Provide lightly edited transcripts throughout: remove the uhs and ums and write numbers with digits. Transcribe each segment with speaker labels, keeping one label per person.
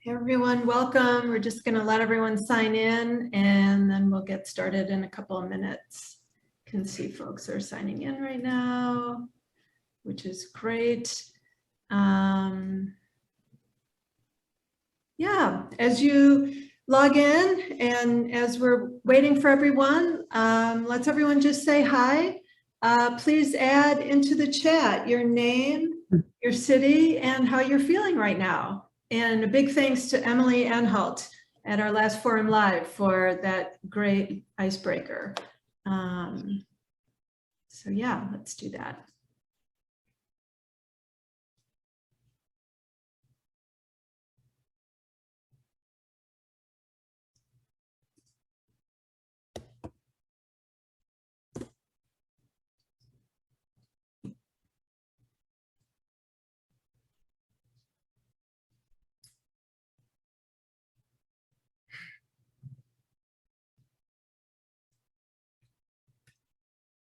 Speaker 1: Hey everyone, welcome. We're just going to let everyone sign in and then we'll get started in a couple of minutes. Can see folks are signing in right now, which is great. Yeah, as you log in and as we're waiting for everyone, let's everyone just say hi. Please add into the chat your name, your city, and how you're feeling right now. And a big thanks to Emily Anhalt at our last Forum Live for that great icebreaker. So yeah, let's do that.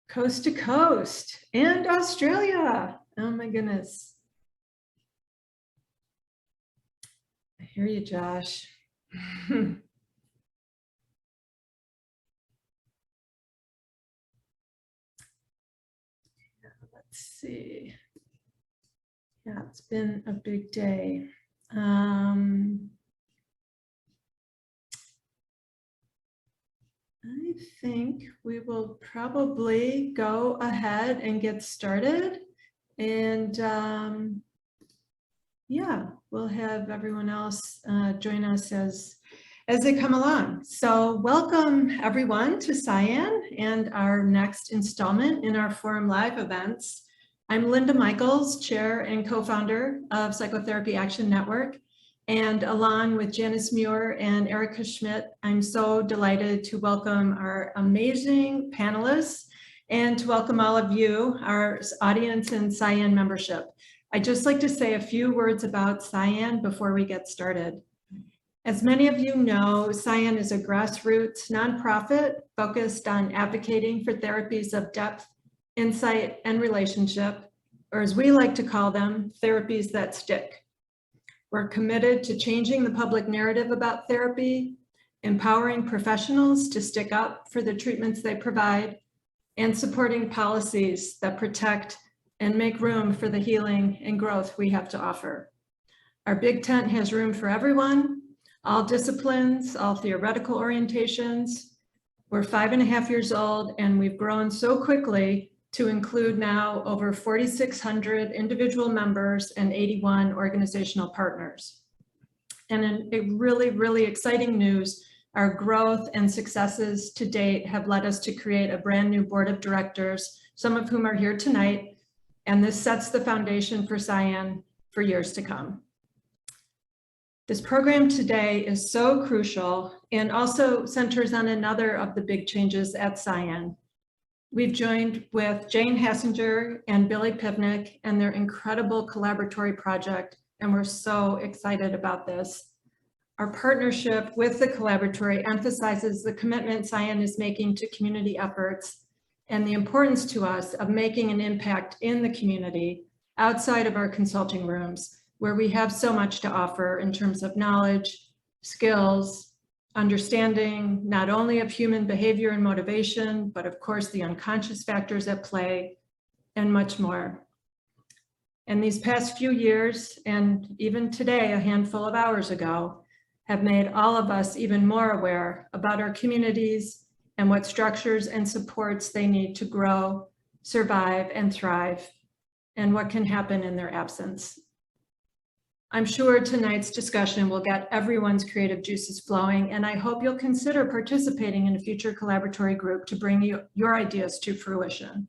Speaker 1: Coast to coast and Australia. Oh my goodness. I hear you, Josh. Let's see. Yeah, it's been a big day. I think we will probably go ahead and get started. And yeah, we'll have everyone else join us as they come along. So welcome everyone to PsiAN and our next installment in our Forum Live events. I'm Linda Michaels, Chair and co-founder of Psychotherapy Action Network. And along with Janice Muir and Erica Schmidt, I'm so delighted to welcome our amazing panelists and to welcome all of you, our audience and PsiAN membership. I'd just like to say a few words about PsiAN before we get started. As many of you know, PsiAN is a grassroots nonprofit focused on advocating for therapies of depth, insight, and relationship, or as we like to call them, therapies that stick. We're committed to changing the public narrative about therapy, empowering professionals to stick up for the treatments they provide, and supporting policies that protect and make room for the healing and growth we have to offer. Our big tent has room for everyone, all disciplines, all theoretical orientations. We're 5.5 years old and we've grown so quickly to include now over 4,600 individual members and 81 organizational partners. And in a really, really exciting news, our growth and successes to date have led us to create a brand new board of directors, some of whom are here tonight. And this sets the foundation for PsiAN for years to come. This program today is so crucial and also centers on another of the big changes at PsiAN. We've joined with Jane Hassinger and Billy Pivnik and their incredible Collaboratory project, and we're so excited about this. Our partnership with the Collaboratory emphasizes the commitment PsiAN is making to community efforts and the importance to us of making an impact in the community outside of our consulting rooms, where we have so much to offer in terms of knowledge, skills, understanding not only of human behavior and motivation, but of course the unconscious factors at play, and much more. And these past few years, and even today, a handful of hours ago, have made all of us even more aware about our communities and what structures and supports they need to grow, survive, and thrive, and what can happen in their absence. I'm sure tonight's discussion will get everyone's creative juices flowing, and I hope you'll consider participating in a future Collaboratory group to bring your ideas to fruition.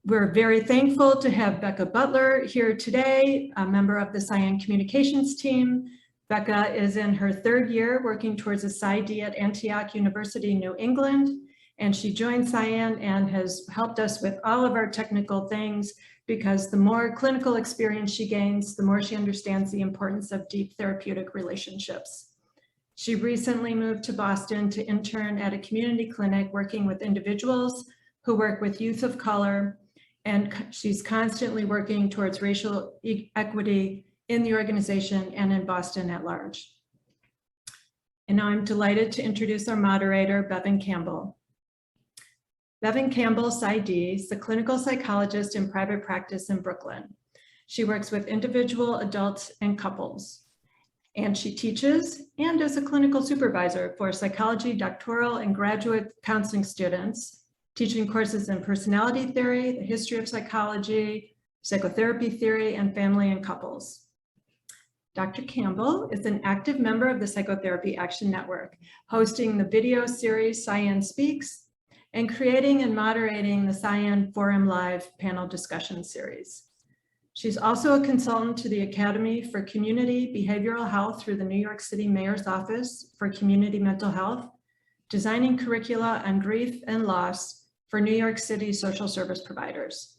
Speaker 1: We're very thankful to have Becca Butler here today, a member of the PsiAN communications team. Becca is in her 3rd year working towards a PsyD at Antioch University, New England, and she joined PsiAN and has helped us with all of our technical things, because the more clinical experience she gains, the more she understands the importance of deep therapeutic relationships. She recently moved to Boston to intern at a community clinic working with individuals who work with youth of color, and she's constantly working towards racial equity in the organization and in Boston at large. And now I'm delighted to introduce our moderator, Bevan Campbell. Bevan Campbell, PsyD, is a clinical psychologist in private practice in Brooklyn. She works with individual, adults, and couples. And she teaches and is a clinical supervisor for psychology, doctoral, and graduate counseling students, teaching courses in personality theory, the history of psychology, psychotherapy theory, and family and couples. Dr. Campbell is an active member of the Psychotherapy Action Network, hosting the video series PsiAN Speaks, and creating and moderating the PsiAN Forum Live panel discussion series. She's also a consultant to the Academy for Community Behavioral Health through the New York City Mayor's Office for Community Mental Health, designing curricula on grief and loss for New York City social service providers.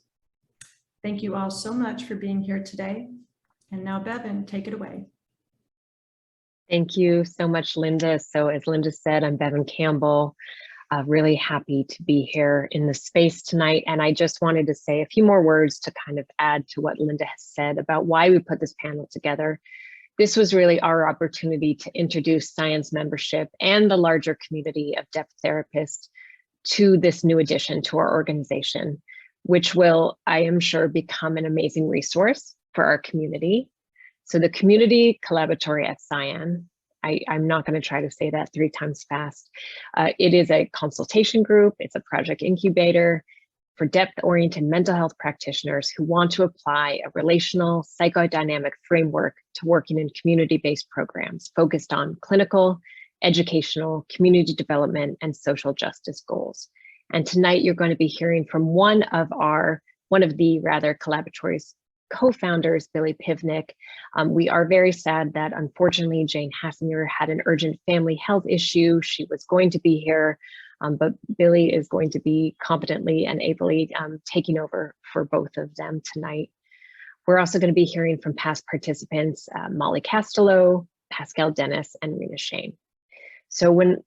Speaker 1: Thank you all so much for being here today. And now, Bevan, take it away.
Speaker 2: Thank you so much, Linda. So as Linda said, I'm Bevan Campbell. Really happy to be here in the space tonight. And I just wanted to say a few more words to kind of add to what Linda has said about why we put this panel together. This was really our opportunity to introduce PsiAN's membership and the larger community of depth therapists to this new addition to our organization, which will, I am sure, become an amazing resource for our community. So the community Collaboratory at PsiAN, I'm not going to try to say that 3 times fast. It is a consultation group. It's a project incubator for depth-oriented mental health practitioners who want to apply a relational psychodynamic framework to working in community-based programs focused on clinical, educational, community development, and social justice goals. And tonight you're going to be hearing from one of the Collaboratory's co-founders, Billy Pivnik. We are very sad that unfortunately Jane Hassinger had an urgent family health issue. She was going to be here, but Billy is going to be competently and ably taking over for both of them tonight. We're also going to be hearing from past participants, Molly Castelo, Pascal Dennis, and Rena Shane. So when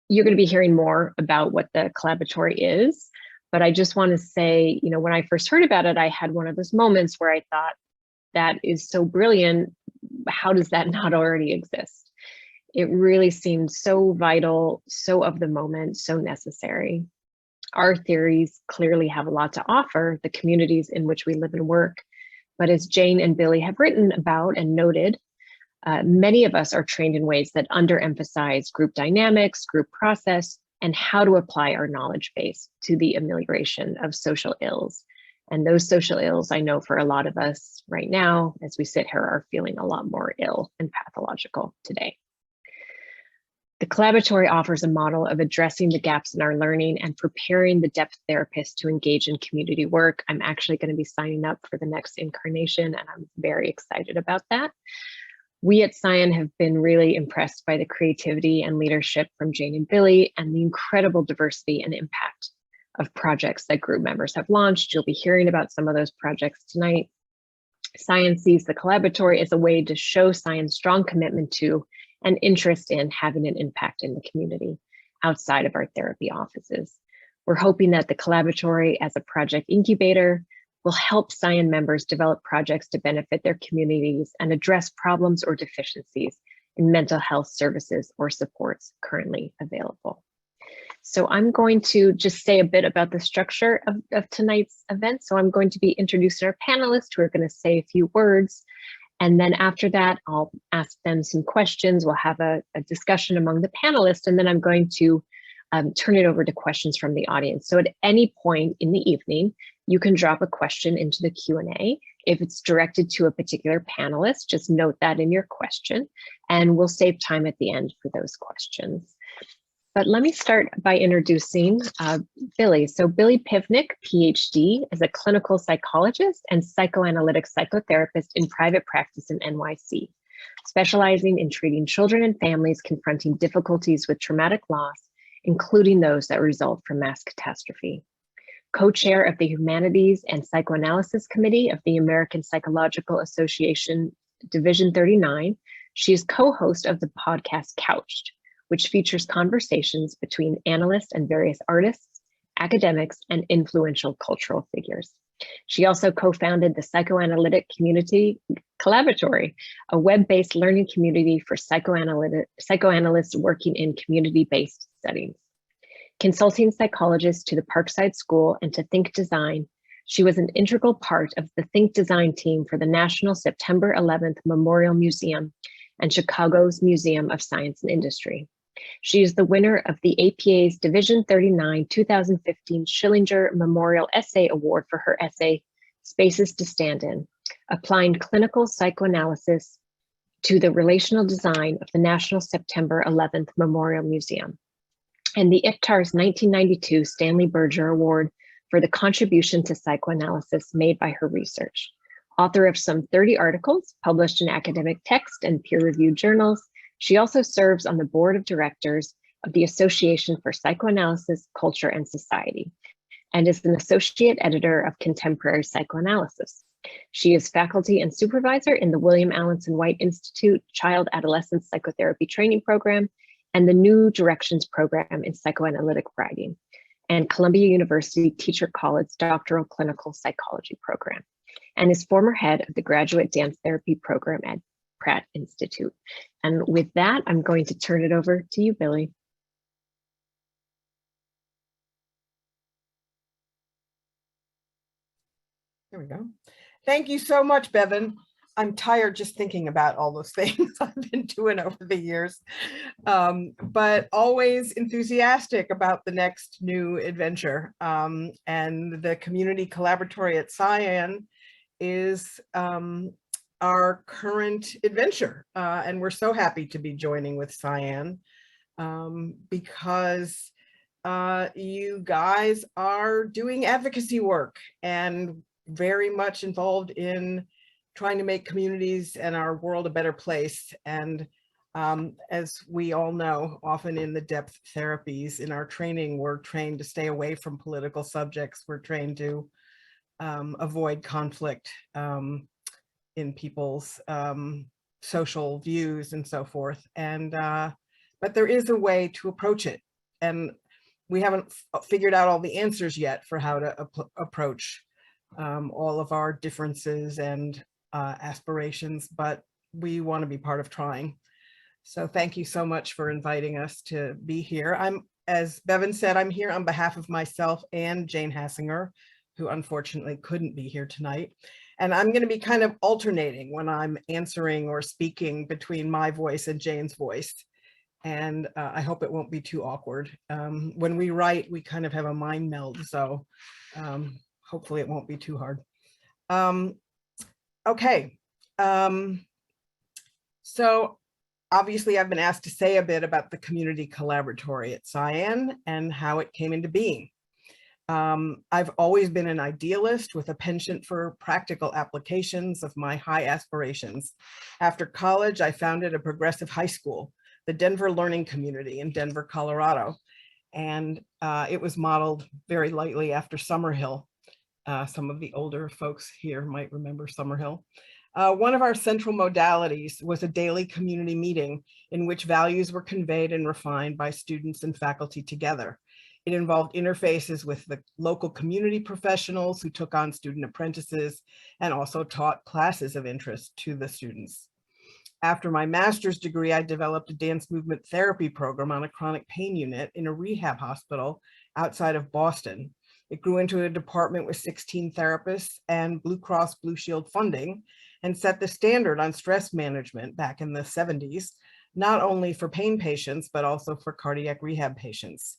Speaker 2: you're going to be hearing more about what the Collaboratory is, but I just want to say, when I first heard about it, I had one of those moments where I thought, that is so brilliant. How does that not already exist? It really seemed so vital, so of the moment, so necessary. Our theories clearly have a lot to offer the communities in which we live and work. But as Jane and Billy have written about and noted, many of us are trained in ways that underemphasize group dynamics, group process, and how to apply our knowledge base to the amelioration of social ills. And those social ills, I know for a lot of us right now, as we sit here, are feeling a lot more ill and pathological today. The Collaboratory offers a model of addressing the gaps in our learning and preparing the depth therapists to engage in community work. I'm actually going to be signing up for the next incarnation, and I'm very excited about that. We at PsiAN have been really impressed by the creativity and leadership from Jane and Billy and the incredible diversity and impact of projects that group members have launched. You'll be hearing about some of those projects tonight. PsiAN sees the Collaboratory as a way to show PsiAN's strong commitment to and interest in having an impact in the community outside of our therapy offices. We're hoping that the Collaboratory as a project incubator will help PsiAN members develop projects to benefit their communities and address problems or deficiencies in mental health services or supports currently available. So I'm going to just say a bit about the structure of tonight's event. So I'm going to be introducing our panelists who are going to say a few words. And then after that, I'll ask them some questions. We'll have a discussion among the panelists, and then I'm going to turn it over to questions from the audience. So at any point in the evening, you can drop a question into the Q&A. If it's directed to a particular panelist, just note that in your question, and we'll save time at the end for those questions. But let me start by introducing Billy. So Billy Pivnik, PhD, is a clinical psychologist and psychoanalytic psychotherapist in private practice in NYC, specializing in treating children and families confronting difficulties with traumatic loss, including those that result from mass catastrophe. Co-chair of the Humanities and Psychoanalysis Committee of the American Psychological Association Division 39, she is co-host of the podcast Couched, which features conversations between analysts and various artists, academics, and influential cultural figures. She also co-founded the Psychoanalytic Community Collaboratory, a web-based learning community for psychoanalysts working in community-based settings. Consulting psychologists to the Parkside School and to Think Design, she was an integral part of the Think Design team for the National September 11th Memorial Museum and Chicago's Museum of Science and Industry. She is the winner of the APA's Division 39 2015 Schillinger Memorial Essay Award for her essay, Spaces to Stand In, applying clinical psychoanalysis to the relational design of the National September 11th Memorial Museum, and the ICTAR's 1992 Stanley Berger Award for the contribution to psychoanalysis made by her research. Author of some 30 articles published in academic text and peer-reviewed journals, she also serves on the board of directors of the Association for Psychoanalysis, Culture, and Society, and is an associate editor of Contemporary Psychoanalysis. She is faculty and supervisor in the William Alanson White Institute Child Adolescent Psychotherapy Training Program and the New Directions Program in Psychoanalytic Writing, and Columbia University Teacher College's Doctoral Clinical Psychology Program, and is former head of the Graduate Dance Therapy Program at Pratt Institute. And with that, I'm going to turn it over to you, Billy.
Speaker 3: There we go. Thank you so much, Bevan. I'm tired just thinking about all those things I've been doing over the years, but always enthusiastic about the next new adventure. And the Community Collaboratory at PsiAN is our current adventure. And we're so happy to be joining with PsiAN because you guys are doing advocacy work and very much involved in trying to make communities and our world a better place. And as we all know, often in the depth therapies in our training, we're trained to stay away from political subjects. We're trained to avoid conflict in people's social views and so forth. And but there is a way to approach it. And we haven't figured out all the answers yet for how to approach all of our differences and aspirations, but we want to be part of trying. So thank you so much for inviting us to be here. As Bevan said, I'm here on behalf of myself and Jane Hassinger, who unfortunately couldn't be here tonight. And I'm going to be kind of alternating when I'm answering or speaking between my voice and Jane's voice. And I hope it won't be too awkward. When we write, we kind of have a mind meld, so hopefully it won't be too hard. Okay, so obviously I've been asked to say a bit about the Community Collaboratory at PsiAN and how it came into being. I've always been an idealist with a penchant for practical applications of my high aspirations. After college, I founded a progressive high school, the Denver Learning Community in Denver, Colorado. And it was modeled very lightly after Summerhill. Some of the older folks here might remember Summerhill. One of our central modalities was a daily community meeting in which values were conveyed and refined by students and faculty together. It involved interfaces with the local community professionals who took on student apprentices and also taught classes of interest to the students. After my master's degree, I developed a dance movement therapy program on a chronic pain unit in a rehab hospital outside of Boston. It grew into a department with 16 therapists and Blue Cross Blue Shield funding and set the standard on stress management back in the 70s, not only for pain patients, but also for cardiac rehab patients.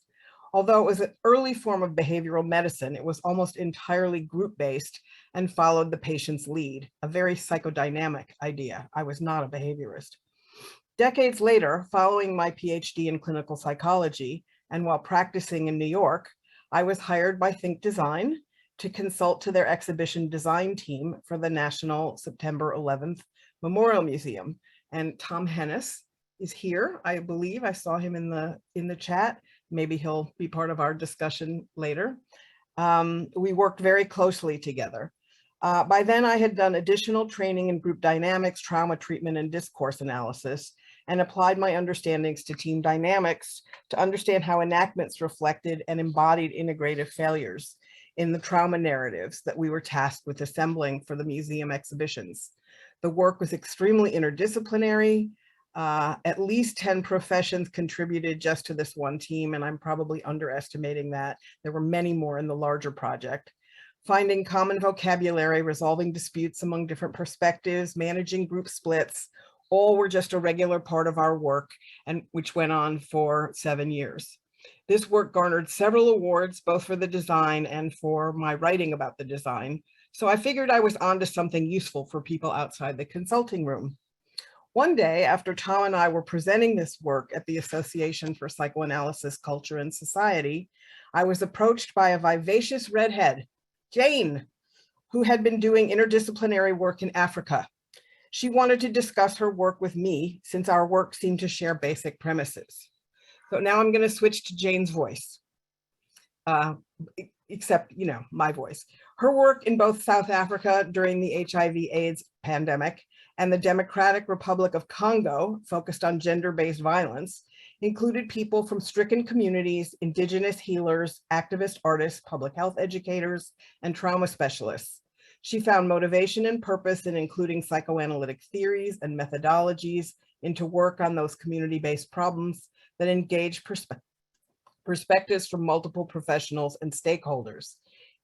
Speaker 3: Although it was an early form of behavioral medicine, it was almost entirely group-based and followed the patient's lead, a very psychodynamic idea. I was not a behaviorist. Decades later, following my PhD in clinical psychology, and while practicing in New York, I was hired by Think Design to consult to their exhibition design team for the National September 11th Memorial Museum. And Tom Hennis is here, I believe. I saw him in the chat. Maybe he'll be part of our discussion later. We worked very closely together. By then I had done additional training in group dynamics, trauma treatment, and discourse analysis, and applied my understandings to team dynamics to understand how enactments reflected and embodied integrative failures in the trauma narratives that we were tasked with assembling for the museum exhibitions. The work was extremely interdisciplinary. At least 10 professions contributed just to this one team, and I'm probably underestimating that. There were many more in the larger project. Finding common vocabulary, resolving disputes among different perspectives, managing group splits, all were just a regular part of our work, and which went on for 7 years. This work garnered several awards, both for the design and for my writing about the design. So I figured I was onto something useful for people outside the consulting room. One day, after Tom and I were presenting this work at the Association for Psychoanalysis, Culture, and Society, I was approached by a vivacious redhead, Jane, who had been doing interdisciplinary work in Africa. She wanted to discuss her work with me since our work seemed to share basic premises. So now I'm going to switch to Jane's voice, except, my voice. Her work in both South Africa during the HIV/AIDS pandemic and the Democratic Republic of Congo, focused on gender-based violence, included people from stricken communities, indigenous healers, activist artists, public health educators, and trauma specialists. She found motivation and purpose in including psychoanalytic theories and methodologies into work on those community-based problems that engage perspectives from multiple professionals and stakeholders.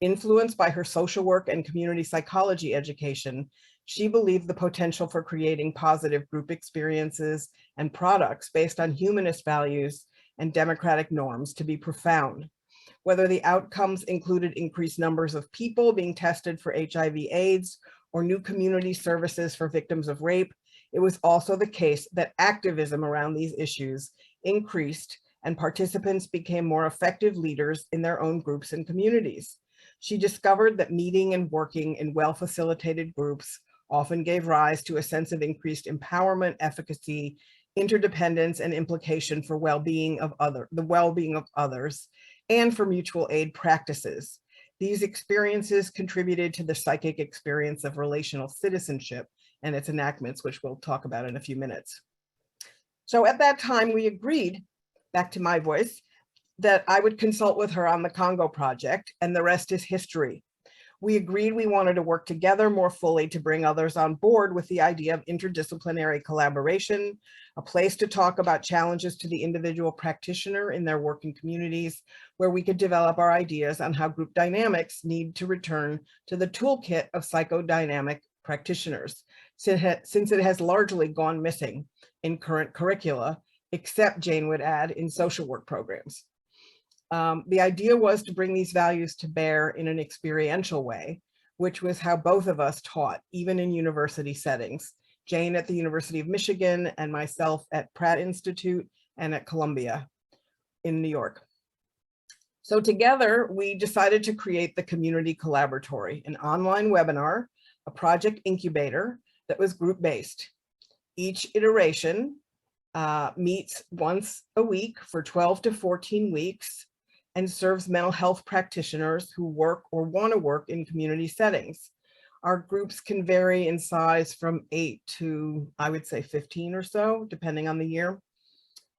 Speaker 3: Influenced by her social work and community psychology education, she believed the potential for creating positive group experiences and products based on humanist values and democratic norms to be profound. Whether the outcomes included increased numbers of people being tested for HIV/AIDS or new community services for victims of rape, it was also the case that activism around these issues increased and participants became more effective leaders in their own groups and communities. She discovered that meeting and working in well-facilitated groups often gave rise to a sense of increased empowerment, efficacy, interdependence, and implication for the well-being of others, and for mutual aid practices. These experiences contributed to the psychic experience of relational citizenship and its enactments, which we'll talk about in a few minutes. So at that time, we agreed, back to my voice, that I would consult with her on the Congo project, and the rest is history. We agreed we wanted to work together more fully to bring others on board with the idea of interdisciplinary collaboration, a place to talk about challenges to the individual practitioner in their working communities, where we could develop our ideas on how group dynamics need to return to the toolkit of psychodynamic practitioners, since it has largely gone missing in current curricula, except, Jane would add, in social work programs. The idea was to bring these values to bear in an experiential way, which was how both of us taught, even in university settings, Jane at the University of Michigan and myself at Pratt Institute and at Columbia in New York. So together, we decided to create the Community Collaboratory, an online webinar, a project incubator that was group-based. Each iteration meets once a week for 12 to 14 weeks and serves mental health practitioners who work or want to work in community settings. Our groups can vary in size from 8 to, I would say, 15 or so, depending on the year.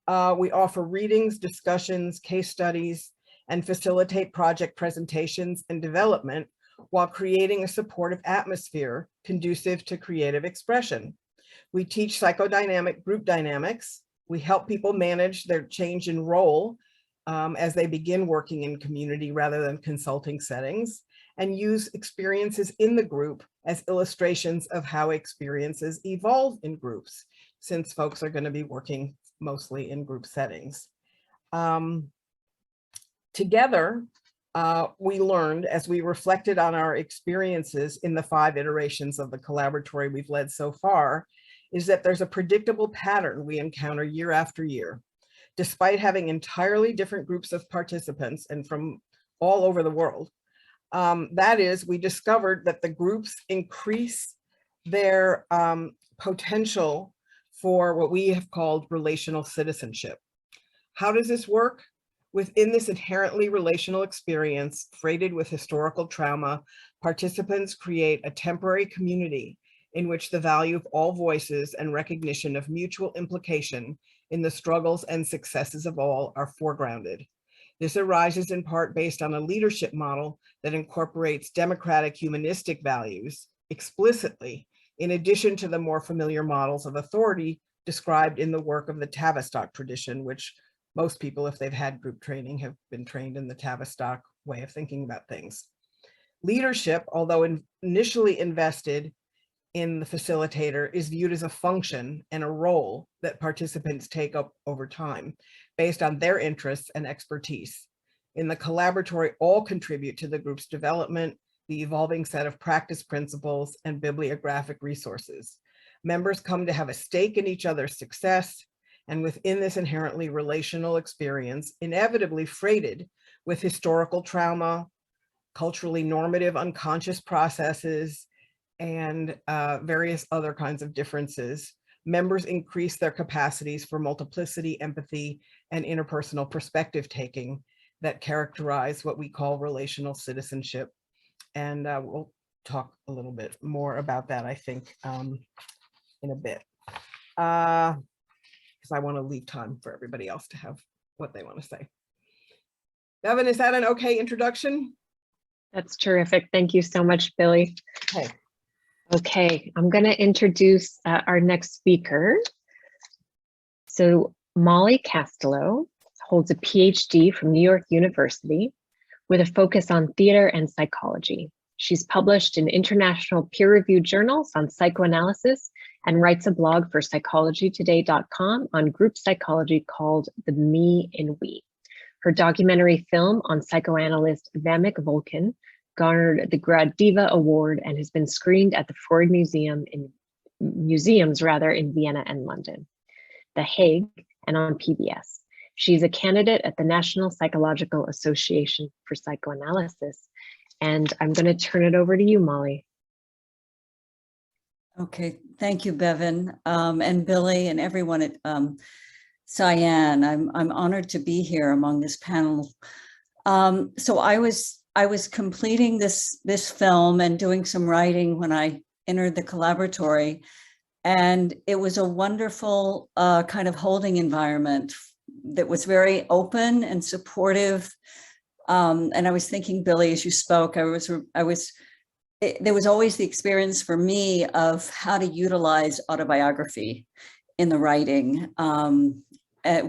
Speaker 3: We offer readings, discussions, case studies, and facilitate project presentations and development while creating a supportive atmosphere conducive to creative expression. We teach psychodynamic group dynamics. We help people manage their change in role as they begin working in community rather than consulting settings, and use experiences in the group as illustrations of how experiences evolve in groups, since folks are going to be working mostly in group settings. Together, we learned, as we reflected on our experiences in the 5 iterations of the collaboratory we've led so far, is that there's a predictable pattern we encounter year after year. Despite having entirely different groups of participants and from all over the world, that is, we discovered that the groups increase their potential for what we have called relational citizenship. How does this work? Within this inherently relational experience, freighted with historical trauma, participants create a temporary community in which the value of all voices and recognition of mutual implication in the struggles and successes of all are foregrounded. This arises in part based on a leadership model that incorporates democratic humanistic values explicitly, in addition to the more familiar models of authority described in the work of the Tavistock tradition, which most people, if they've had group training, have been trained in the Tavistock way of thinking about things. Leadership, although initially invested in the facilitator, is viewed as a function and a role that participants take up over time based on their interests and expertise. In the Collaboratory, all contribute to the group's development, the evolving set of practice principles and bibliographic resources. Members come to have a stake in each other's success, and within this inherently relational experience, inevitably freighted with historical trauma, culturally normative unconscious processes, and various other kinds of differences, members increase their capacities for multiplicity, empathy, and interpersonal perspective taking that characterize what we call relational citizenship. And we'll talk a little bit more about that, I think, in a bit, because I want to leave time for everybody else to have what they want to say. Bevan, is that an okay introduction?
Speaker 2: That's terrific. Thank you so much, Billy.
Speaker 3: Okay.
Speaker 2: Okay, I'm going to introduce our next speaker. So Molly Castelo holds a PhD from New York University with a focus on theater and psychology. She's published in international peer-reviewed journals on psychoanalysis and writes a blog for psychologytoday.com on group psychology called The Me in We. Her documentary film on psychoanalyst Vamek Volkan garnered the Gradiva Award and has been screened at the Freud Museums in Vienna and London, The Hague, and on PBS. She's a candidate at the National Psychological Association for Psychoanalysis. And I'm going to turn it over to you, Molly.
Speaker 4: Okay, thank you, Bevan, and Billy, and everyone at PsiAN. I'm honored to be here among this panel. So I was completing this film and doing some writing when I entered the Collaboratory, and it was a wonderful kind of holding environment that was very open and supportive. And I was thinking, Billy, as you spoke, there was always the experience for me of how to utilize autobiography in the writing,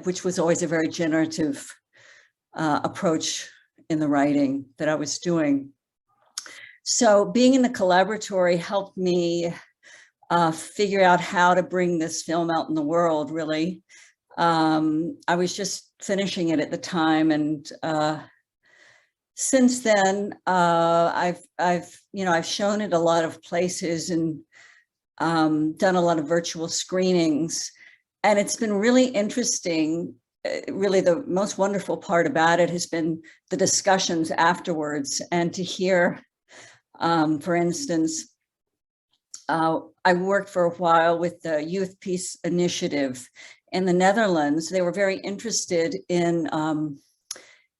Speaker 4: which was always a very generative approach in the writing that I was doing. So being in the Collaboratory helped me figure out how to bring this film out in the world, really. I was just finishing it at the time, and since then, I've shown it a lot of places and done a lot of virtual screenings, and it's been really interesting. Really, the most wonderful part about it has been the discussions afterwards, and to hear, for instance, I worked for a while with the Youth Peace Initiative in the Netherlands. They were very interested in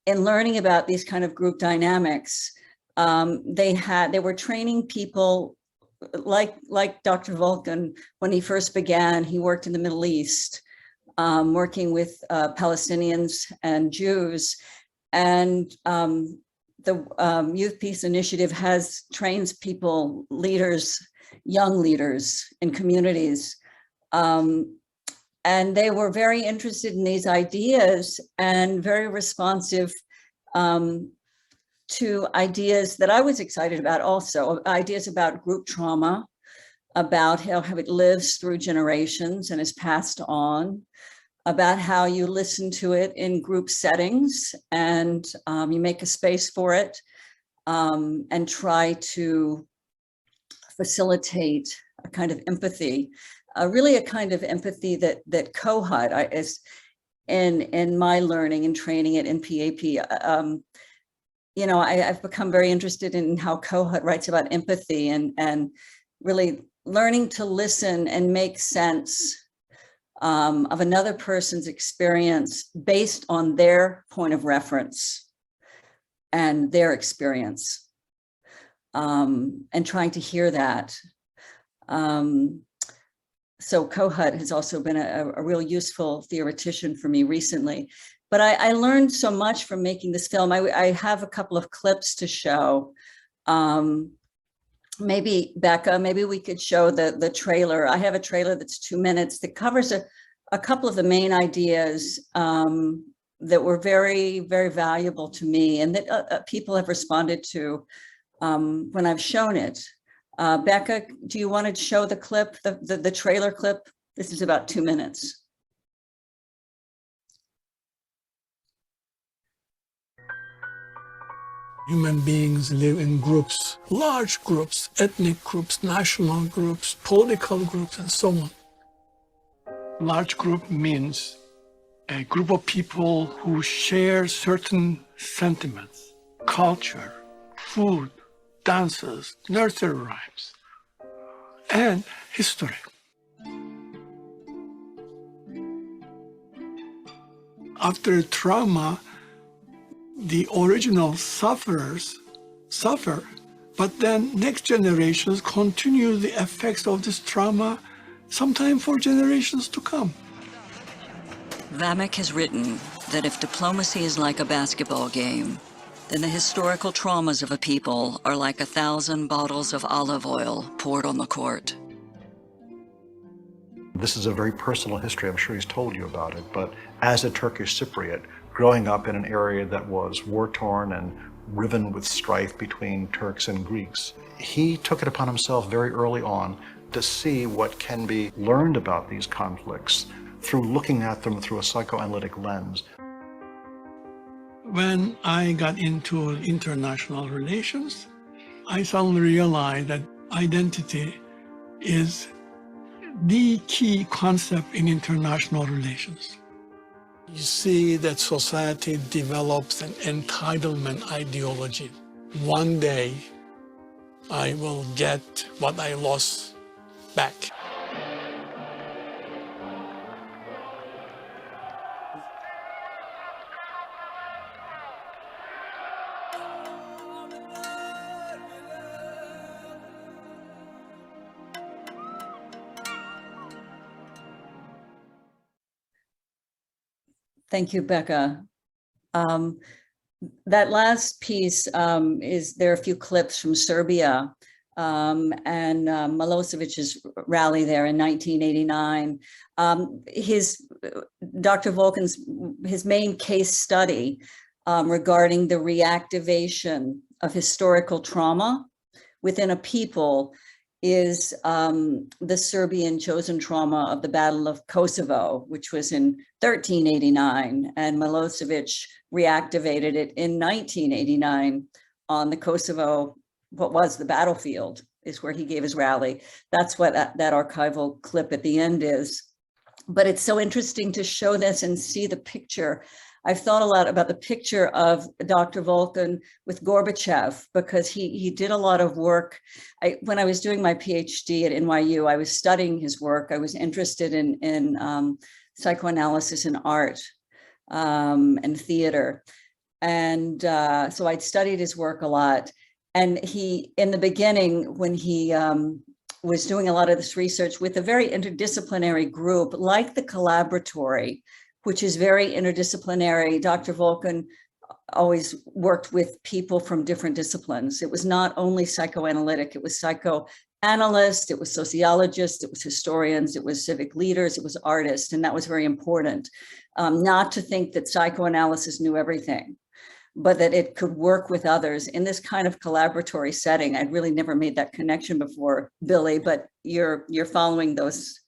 Speaker 4: learning about these kind of group dynamics. They were training people like Dr. Volkan. When he first began, he worked in the Middle East, working with Palestinians and Jews. And the Youth Peace Initiative trains people, leaders, young leaders in communities. And they were very interested in these ideas and very responsive to ideas that I was excited about also, ideas about group trauma, about how it lives through generations and is passed on, about how you listen to it in group settings and you make a space for it and try to facilitate a kind of empathy. Really a kind of empathy that Kohut is in my learning and training at NPAP. I've become very interested in how Kohut writes about empathy and really learning to listen and make sense of another person's experience based on their point of reference and their experience, and trying to hear that. So Kohut has also been a real useful theoretician for me recently. But I learned so much from making this film. I have a couple of clips to show. Maybe, Becca, maybe we could show the trailer. I have a trailer that's 2 minutes that covers a couple of the main ideas that were very, very valuable to me and that people have responded to when I've shown it. Becca, do you want to show the clip, the trailer clip? This is about 2 minutes.
Speaker 5: Human beings live in groups, large groups, ethnic groups, national groups, political groups, and so on. Large group means a group of people who share certain sentiments, culture, food, dances, nursery rhymes, and history. After trauma, the original sufferers suffer, but then next generations continue the effects of this trauma, sometime for generations to come.
Speaker 6: Vamek has written that if diplomacy is like a basketball game, then the historical traumas of a people are like 1,000 bottles of olive oil poured on the court.
Speaker 7: This is a very personal history. I'm sure he's told you about it, but as a Turkish Cypriot, growing up in an area that was war-torn and riven with strife between Turks and Greeks, he took it upon himself very early on to see what can be learned about these conflicts through looking at them through a psychoanalytic lens.
Speaker 5: When I got into international relations, I suddenly realized that identity is the key concept in international relations. You see that society develops an entitlement ideology. One day, I will get what I lost back.
Speaker 4: Thank you, Becca. That last piece there are a few clips from Serbia and Milosevic's rally there in 1989. Dr. Volkan's, his main case study regarding the reactivation of historical trauma within a people is the Serbian chosen trauma of the Battle of Kosovo, which was in 1389, and Milosevic reactivated it in 1989 on the Kosovo, what was the battlefield, is where he gave his rally. That's what that archival clip at the end is. But it's so interesting to show this and see the picture. I've thought a lot about the picture of Dr. Volkan with Gorbachev because he did a lot of work. When I was doing my PhD at NYU, I was studying his work. I was interested in psychoanalysis and art and theater. And so I'd studied his work a lot. And he, in the beginning, when he was doing a lot of this research with a very interdisciplinary group like the Collaboratory, which is very interdisciplinary. Dr. Volkan always worked with people from different disciplines. It was not only psychoanalytic, it was psychoanalysts, it was sociologists, it was historians, it was civic leaders, it was artists, and that was very important. Not to think that psychoanalysis knew everything, but that it could work with others in this kind of collaboratory setting. I'd really never made that connection before, Billy, but you're following those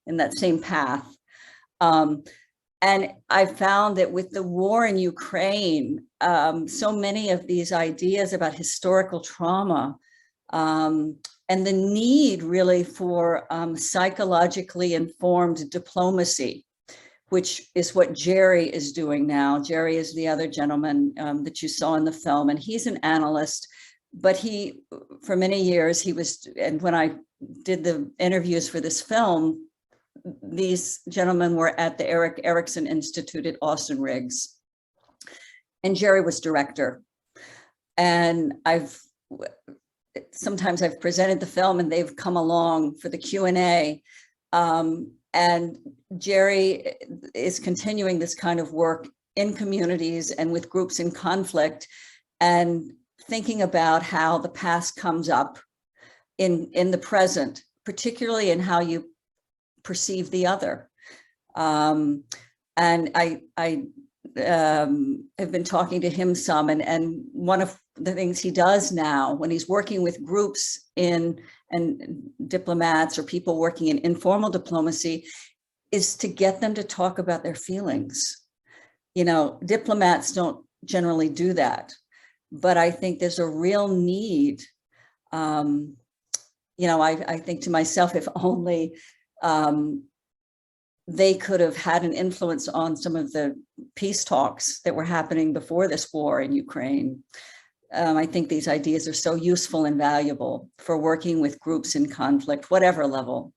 Speaker 4: in that same path. And I found that with the war in Ukraine, so many of these ideas about historical trauma and the need really for psychologically informed diplomacy, which is what Jerry is doing now. Jerry is the other gentleman that you saw in the film, and he's an analyst, but he, for many years, he was, and when I did the interviews for this film, these gentlemen were at the Erik Erikson Institute at Austin Riggs, and Jerry was director. And sometimes I've presented the film and they've come along for the Q&A. And Jerry is continuing this kind of work in communities and with groups in conflict, and thinking about how the past comes up in the present, particularly in how you perceive the other. And I have been talking to him some, and one of the things he does now when he's working with groups and diplomats or people working in informal diplomacy is to get them to talk about their feelings. You know, diplomats don't generally do that, but I think there's a real need. You know, I think to myself, if only they could have had an influence on some of the peace talks that were happening before this war in Ukraine. I think these ideas are so useful and valuable for working with groups in conflict, whatever level.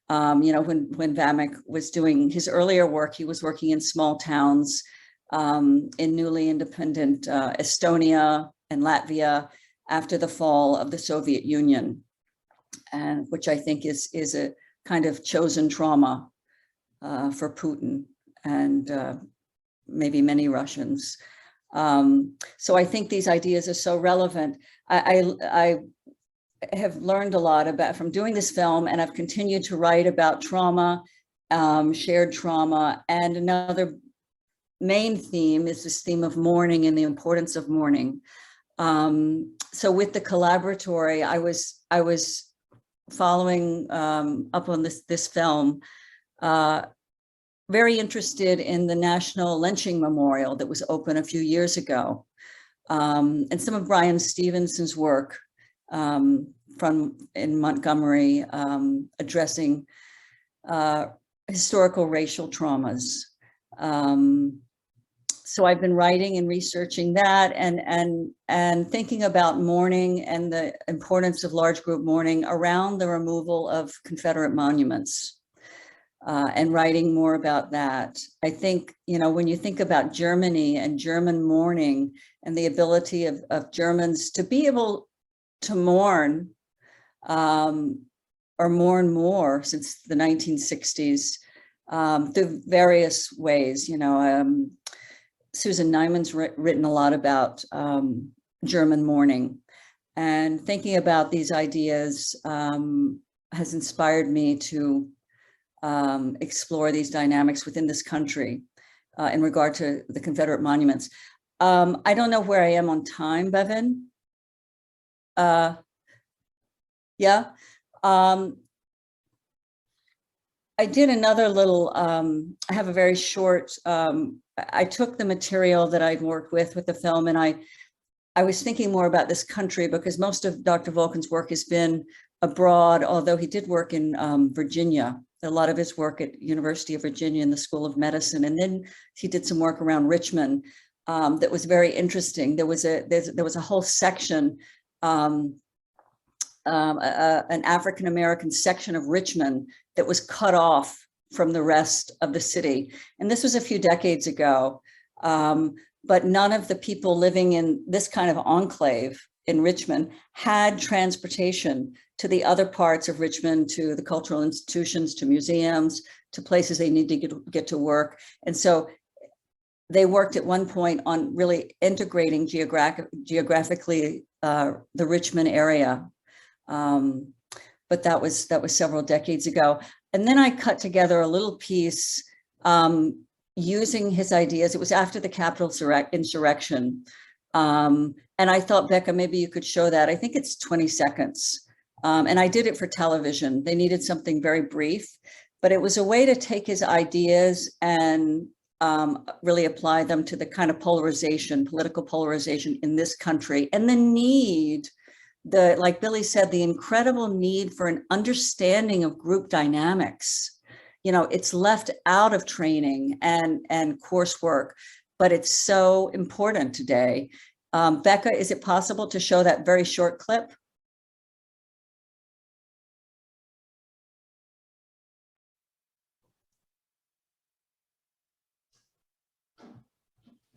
Speaker 4: You know, when Vamek was doing his earlier work, he was working in small towns in newly independent Estonia and Latvia after the fall of the Soviet Union, and which I think is a kind of chosen trauma for Putin and maybe many Russians. So I think these ideas are so relevant. I have learned a lot about from doing this film, and I've continued to write about trauma, shared trauma, and another main theme is this theme of mourning and the importance of mourning. So with the Collaboratory, I was following up on this film, very interested in the National Lynching Memorial that was open a few years ago, and some of Brian Stevenson's work from in Montgomery, addressing historical racial traumas. So I've been writing and researching that, and thinking about mourning and the importance of large group mourning around the removal of Confederate monuments, and writing more about that. I think, you know, when you think about Germany and German mourning and the ability of Germans to be able to mourn, or mourn more since the 1960s, through various ways, you know, Susan Nyman's written a lot about German mourning, and thinking about these ideas has inspired me to explore these dynamics within this country in regard to the Confederate monuments. I don't know where I am on time, Bevan. Yeah. I did another little, I have a very short, I took the material that I'd worked with the film, and I was thinking more about this country because most of Dr. Volkan's work has been abroad, although he did work in Virginia, a lot of his work at University of Virginia in the School of Medicine. And then he did some work around Richmond that was very interesting. There was a whole section, an African-American section of Richmond that was cut off from the rest of the city. And this was a few decades ago, but none of the people living in this kind of enclave in Richmond had transportation to the other parts of Richmond, to the cultural institutions, to museums, to places they need to get to work. And so they worked at one point on really integrating geographically the Richmond area. But that was several decades ago. And then I cut together a little piece using his ideas. It was after the Capitol insurrection. And I thought, Becca, maybe you could show that. I think it's 20 seconds. And I did it for television. They needed something very brief, but it was a way to take his ideas and really apply them to the kind of polarization, political polarization in this country, and the need, like Billy said, the incredible need for an understanding of group dynamics. You know, it's left out of training and coursework, but it's so important today. Becca, is it possible to show that very short clip?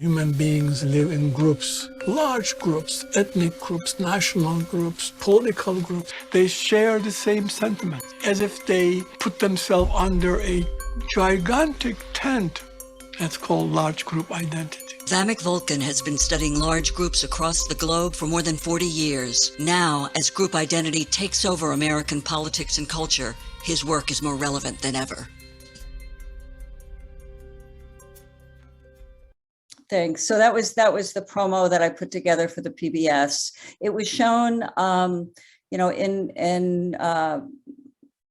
Speaker 5: Human beings live in groups, large groups, ethnic groups, national groups, political groups. They share the same sentiment, as if they put themselves under a gigantic tent. That's called large group identity.
Speaker 6: Vamek Volkan has been studying large groups across the globe for more than 40 years. Now, as group identity takes over American politics and culture, his work is more relevant than ever.
Speaker 4: Thanks. So that was the promo that I put together for the PBS. It was shown, you know, and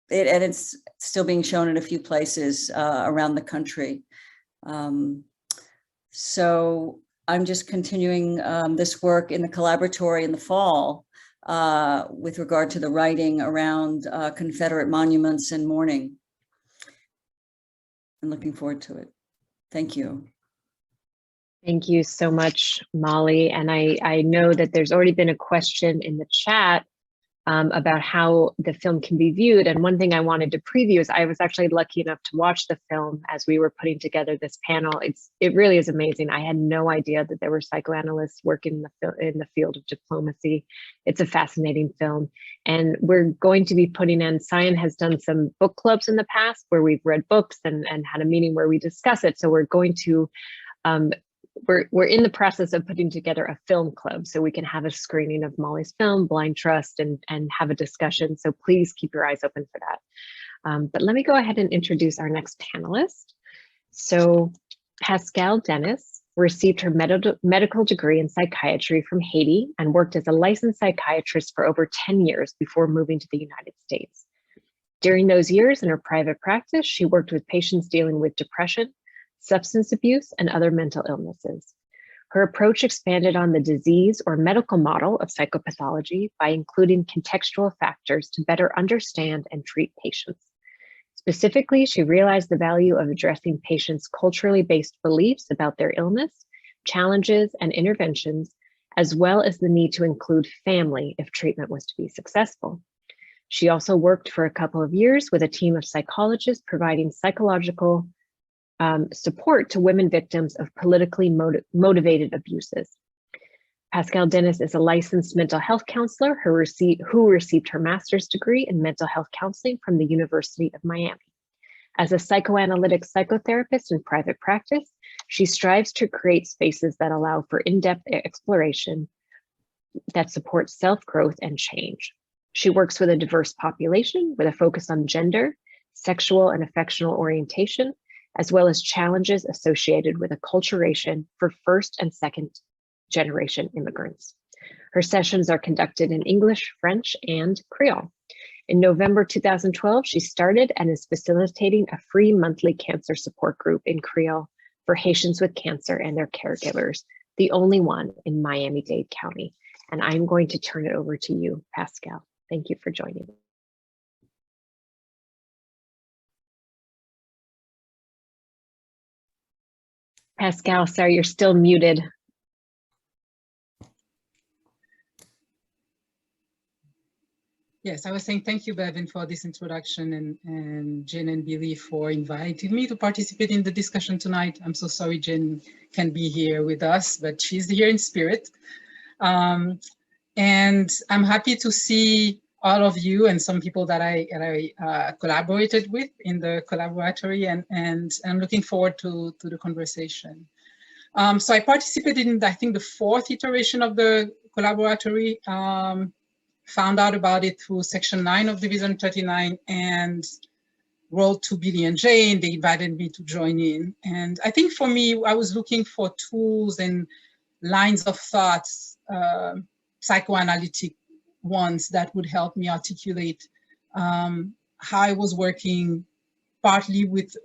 Speaker 4: it's still being shown in a few places around the country. So I'm just continuing this work in the Collaboratory in the fall with regard to the writing around Confederate monuments and mourning. I'm looking forward to it. Thank you.
Speaker 2: Thank you so much, Molly. And I know that there's already been a question in the chat about how the film can be viewed. And one thing I wanted to preview is I was actually lucky enough to watch the film as we were putting together this panel. It really is amazing. I had no idea that there were psychoanalysts working in the field of diplomacy. It's a fascinating film. And we're going to be putting in, PsiAN has done some book clubs in the past where we've read books and had a meeting where we discuss it. So we're going to, we're in the process of putting together a film club so we can have a screening of Molly's film, Blind Trust, and have a discussion. So please keep your eyes open for that. But let me go ahead and introduce our next panelist. So Pascale Dennis received her medical degree in psychiatry from Haiti and worked as a licensed psychiatrist for over 10 years before moving to the United States. During those years in her private practice, she worked with patients dealing with depression, substance abuse, and other mental illnesses. Her approach expanded on the disease or medical model of psychopathology by including contextual factors to better understand and treat patients. Specifically, she realized the value of addressing patients' culturally based beliefs about their illness, challenges, and interventions, as well as the need to include family if treatment was to be successful. She also worked for a couple of years with a team of psychologists providing psychological support to women victims of politically motivated abuses. Pascale Dennis is a licensed mental health counselor who received her master's degree in mental health counseling from the University of Miami. As a psychoanalytic psychotherapist in private practice, she strives to create spaces that allow for in-depth exploration that support self-growth and change. She works with a diverse population with a focus on gender, sexual and affectional orientation, as well as challenges associated with acculturation for first and second generation immigrants. Her sessions are conducted in English, French, and Creole. In November 2012, she started and is facilitating a free monthly cancer support group in Creole for Haitians with cancer and their caregivers, the only one in Miami-Dade County. And I'm going to turn it over to you, Pascale. Thank you for joining me. Pascale, sorry, you're still muted.
Speaker 8: Yes, I was saying thank you, Bevan, for this introduction, and Jen and Billy for inviting me to participate in the discussion tonight. I'm so sorry Jen can't be here with us, but she's here in spirit. And I'm happy to see all of you and some people that I collaborated with in the Collaboratory, and I'm looking forward to the conversation. So I participated in, I think, the 4th iteration of the Collaboratory, found out about it through Section 9 of Division 39 and wrote to Billy and Jane. They invited me to join in. And I think for me, I was looking for tools and lines of thoughts, psychoanalytic ones that would help me articulate how I was working partly with,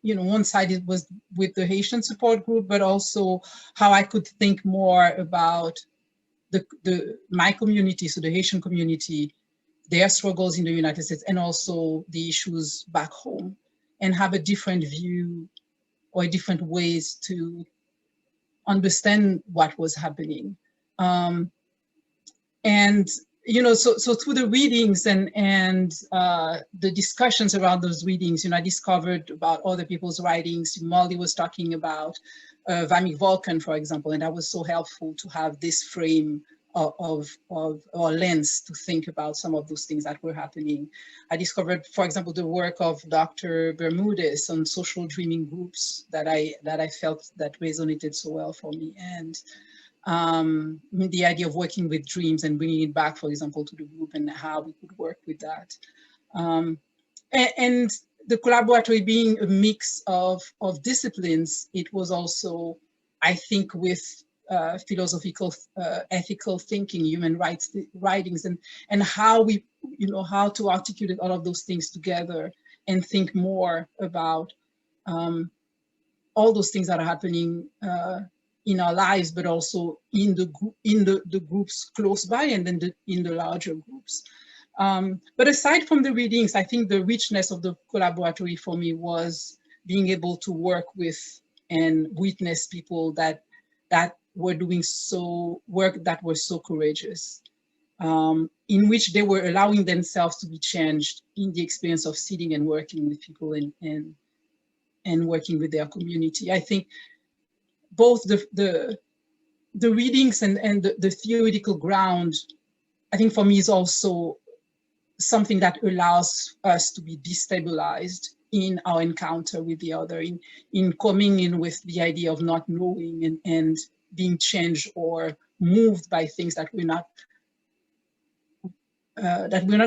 Speaker 8: one side it was with the Haitian support group, but also how I could think more about my community, so the Haitian community, their struggles in the United States, and also the issues back home, and have a different view or different ways to understand what was happening. So through the readings and the discussions around those readings, I discovered about other people's writings. Molly was talking about Vamik Volkan, for example, and that was so helpful to have this frame of or lens to think about some of those things that were happening. I discovered, for example, the work of Dr. Bermudez on social dreaming groups that I felt that resonated so well for me, and the idea of working with dreams and bringing it back, for example, to the group and how we could work with that. And the Collaboratory being a mix of disciplines, it was also, I think, with philosophical, ethical thinking, human rights writings, and how we, how to articulate all of those things together and think more about all those things that are happening in our lives, but also in the groups close by, and then in the larger groups. But aside from the readings, I think the richness of the Collaboratory for me was being able to work with and witness people that were doing work that was so courageous, in which they were allowing themselves to be changed in the experience of sitting and working with people and working with their community. I think both the readings and the theoretical ground, I think for me is also something that allows us to be destabilized in our encounter with the other, in coming in with the idea of not knowing and being changed or moved by things that we're not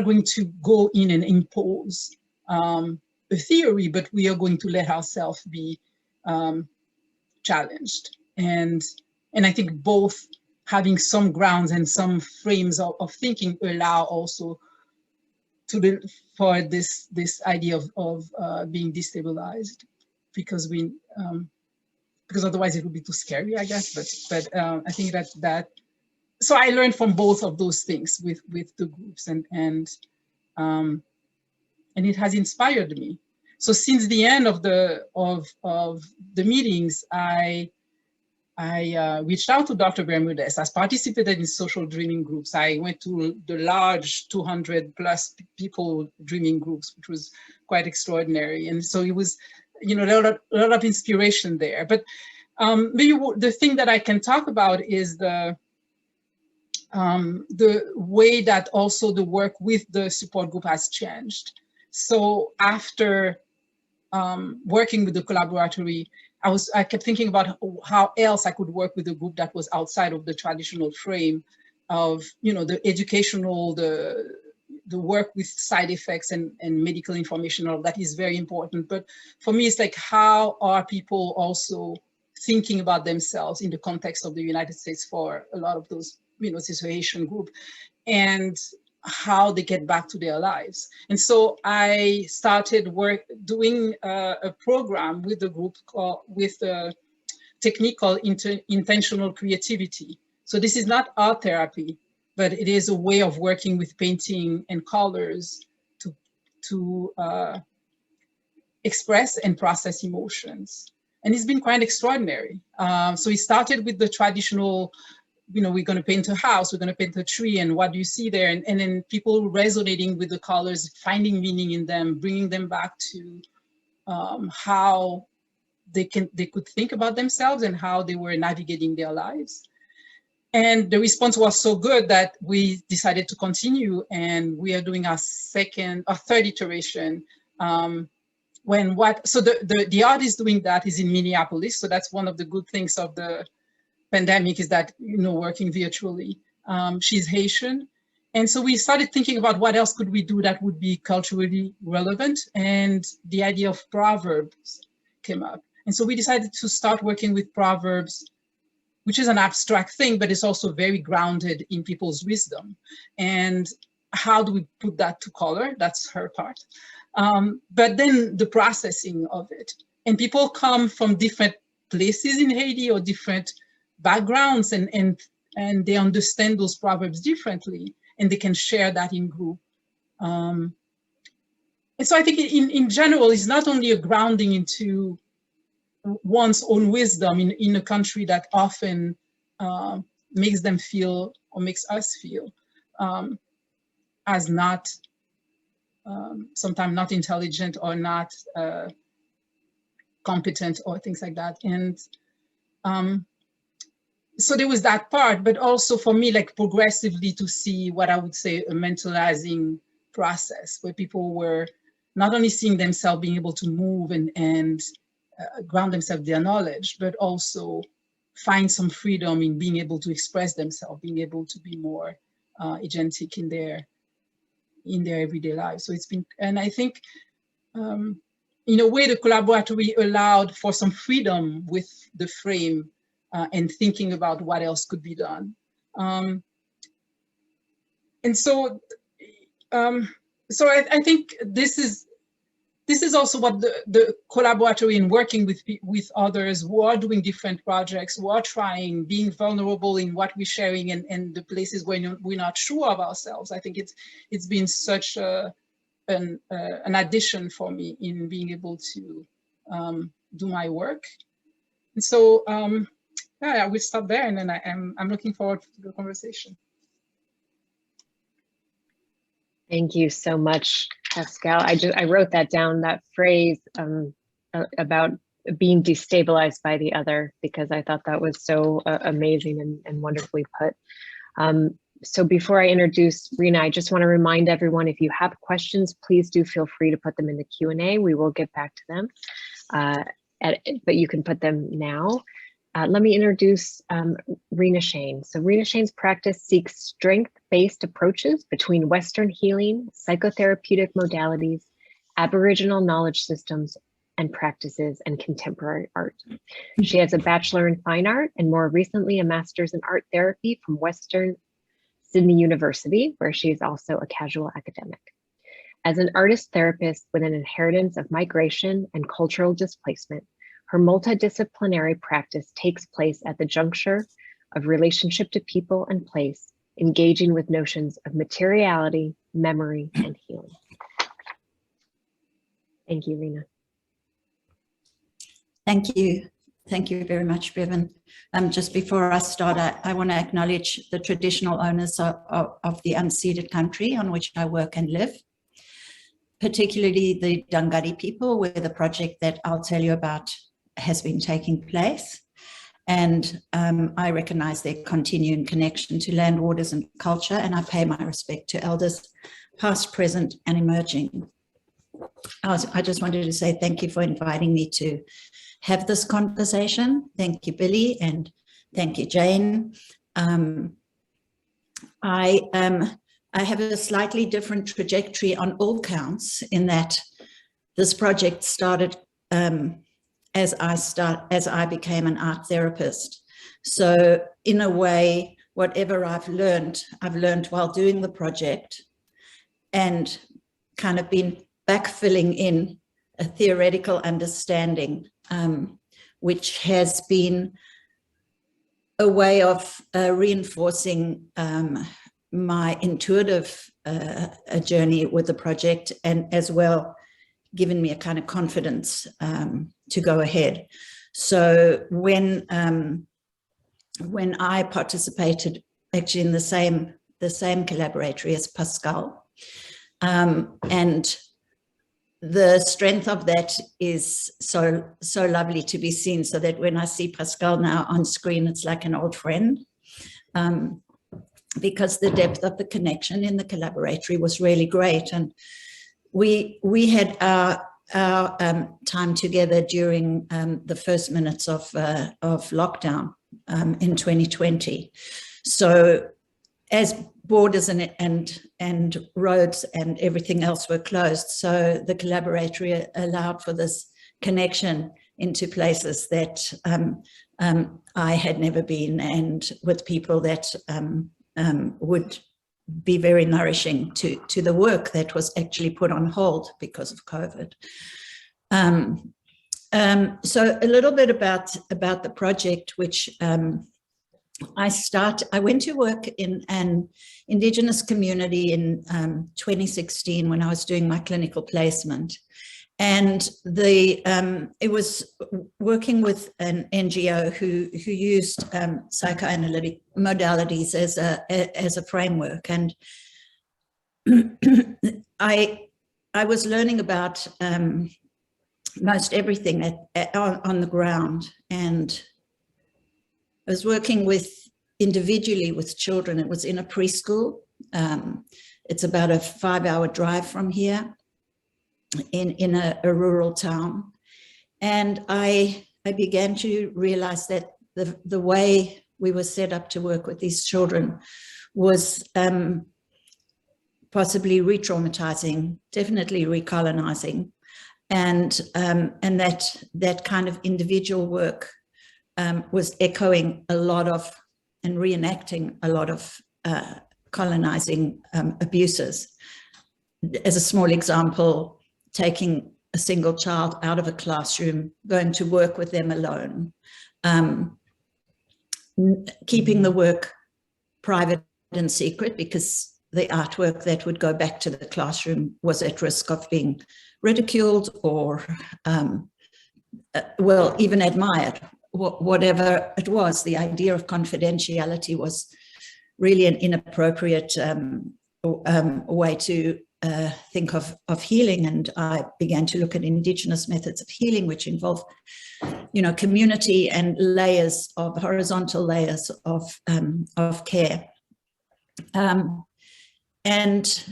Speaker 8: going to go in and impose a theory, but we are going to let ourselves be challenged. And I think both having some grounds and some frames of thinking allow also for this idea of being destabilized, because otherwise it would be too scary, I guess. But I think that so I learned from both of those things with the groups, and it has inspired me. So since the end of the meetings, I reached out to Dr. Bermudez. I participated in social dreaming groups. I went to the large 200 plus people dreaming groups, which was quite extraordinary. And so it was, a lot of inspiration there. But maybe the thing that I can talk about is the way that also the work with the support group has changed. So after working with the Collaboratory, I kept thinking about how else I could work with a group that was outside of the traditional frame of, the educational, the work with side effects and medical information. All that is very important. But for me, it's like, how are people also thinking about themselves in the context of the United States for a lot of those, situation group, and how they get back to their lives. And so I started doing a program with the group with a technique called intentional creativity. So this is not art therapy, but it is a way of working with painting and colors to express and process emotions. And it's been quite extraordinary. So it started with the traditional, we're going to paint a house, we're going to paint a tree, and what do you see there? And then people resonating with the colors, finding meaning in them, bringing them back to how they could think about thirds and how they were navigating their lives. And the response was so good that we decided to continue, and we are doing our third iteration. So the artist doing that is in Minneapolis. So that's one of the good things of the pandemic, is that, working virtually. She's Haitian. And so we started thinking about what else could we do that would be culturally relevant. And the idea of proverbs came up. And so we decided to start working with proverbs, which is an abstract thing, but it's also very grounded in people's wisdom. And how do we put that to color? That's her part. But then the processing of it. And people come from different places in Haiti or different backgrounds, and they understand those proverbs differently, and they can share that in group. And so I think in general, it's not only a grounding into one's own wisdom in a country that often makes them feel, or makes us feel, as not, sometimes not intelligent or not competent or things like that. So there was that part, but also for me, like progressively to see what I would say a mentalizing process where people were not only seeing themselves being able to move and ground themselves their knowledge, but also find some freedom in being able to express themselves, being able to be more agentic in their everyday lives. So it's been, and I think in a way the Collaboratory allowed for some freedom with the frame and thinking about what else could be done. And so, I think this is also what the Collaboratory in working with others who are doing different projects, who are trying, being vulnerable in what we're sharing and the places where we're not sure of ourselves. I think it's been such an addition for me in being able to do my work. And so, yeah, we'll stop there, and then I'm looking forward to the conversation.
Speaker 2: Thank you so much, Pascal. I wrote that down, that phrase about being destabilized by the other, because I thought that was so amazing and wonderfully put. So before I introduce Rena, I just want to remind everyone, if you have questions, please do feel free to put them in the Q&A. We will get back to them, but you can put them now. Let me introduce Rena Shane. So Rena Shane's practice seeks strength-based approaches between Western healing, psychotherapeutic modalities, Aboriginal knowledge systems and practices, and contemporary art. She has a Bachelor in Fine Art and more recently a Master's in Art Therapy from Western Sydney University, where she is also a casual academic. As an artist therapist with an inheritance of migration and cultural displacement, her multidisciplinary practice takes place at the juncture of relationship to people and place, engaging with notions of materiality, memory, and healing. Thank you, Rena.
Speaker 9: Thank you. Thank you very much, Bevan. Just before I start, I want to acknowledge the traditional owners of the unceded country on which I work and live, particularly the Dungari people, where the project that I'll tell you about has been taking place. And I recognize their continuing connection to land, waters, and culture, and I pay my respect to elders, past, present, and emerging. I just wanted to say thank you for inviting me to have this conversation. Thank you, Billy, and thank you, Jane. I have a slightly different trajectory on all counts, in that this project started as I became an art therapist. So in a way, whatever I've learned while doing the project, and kind of been backfilling in a theoretical understanding, which has been a way of reinforcing my intuitive journey with the project, and as well given me a kind of confidence to go ahead. So when I participated actually in the same collaboratory as Pascal, and the strength of that is so lovely to be seen, so that when I see Pascal now on screen, it's like an old friend, because the depth of the connection in the Collaboratory was really great. And we had our time together during the first minutes of lockdown in 2020. So as borders and roads and everything else were closed, so the Collaboratory allowed for this connection into places that I had never been, and with people that would be very nourishing to the work that was actually put on hold because of COVID. So a little bit about the project, which I went to work in an Indigenous community in 2016 when I was doing my clinical placement. And it was working with an NGO who used psychoanalytic modalities as a framework. And I was learning about most everything on the ground. And was working with individually with children. It was in a preschool. It's about a 5-hour drive from here in a rural town. And I began to realize that the way we were set up to work with these children was possibly re-traumatizing, definitely recolonizing, and that kind of individual work was echoing a lot of and reenacting a lot of colonizing abuses. As a small example, taking a single child out of a classroom, going to work with them alone, keeping the work private and secret because the artwork that would go back to the classroom was at risk of being ridiculed or, well, even admired. Whatever it was, the idea of confidentiality was really an inappropriate way to think of healing. And I began to look at Indigenous methods of healing, which involve, community and layers of horizontal layers of care. And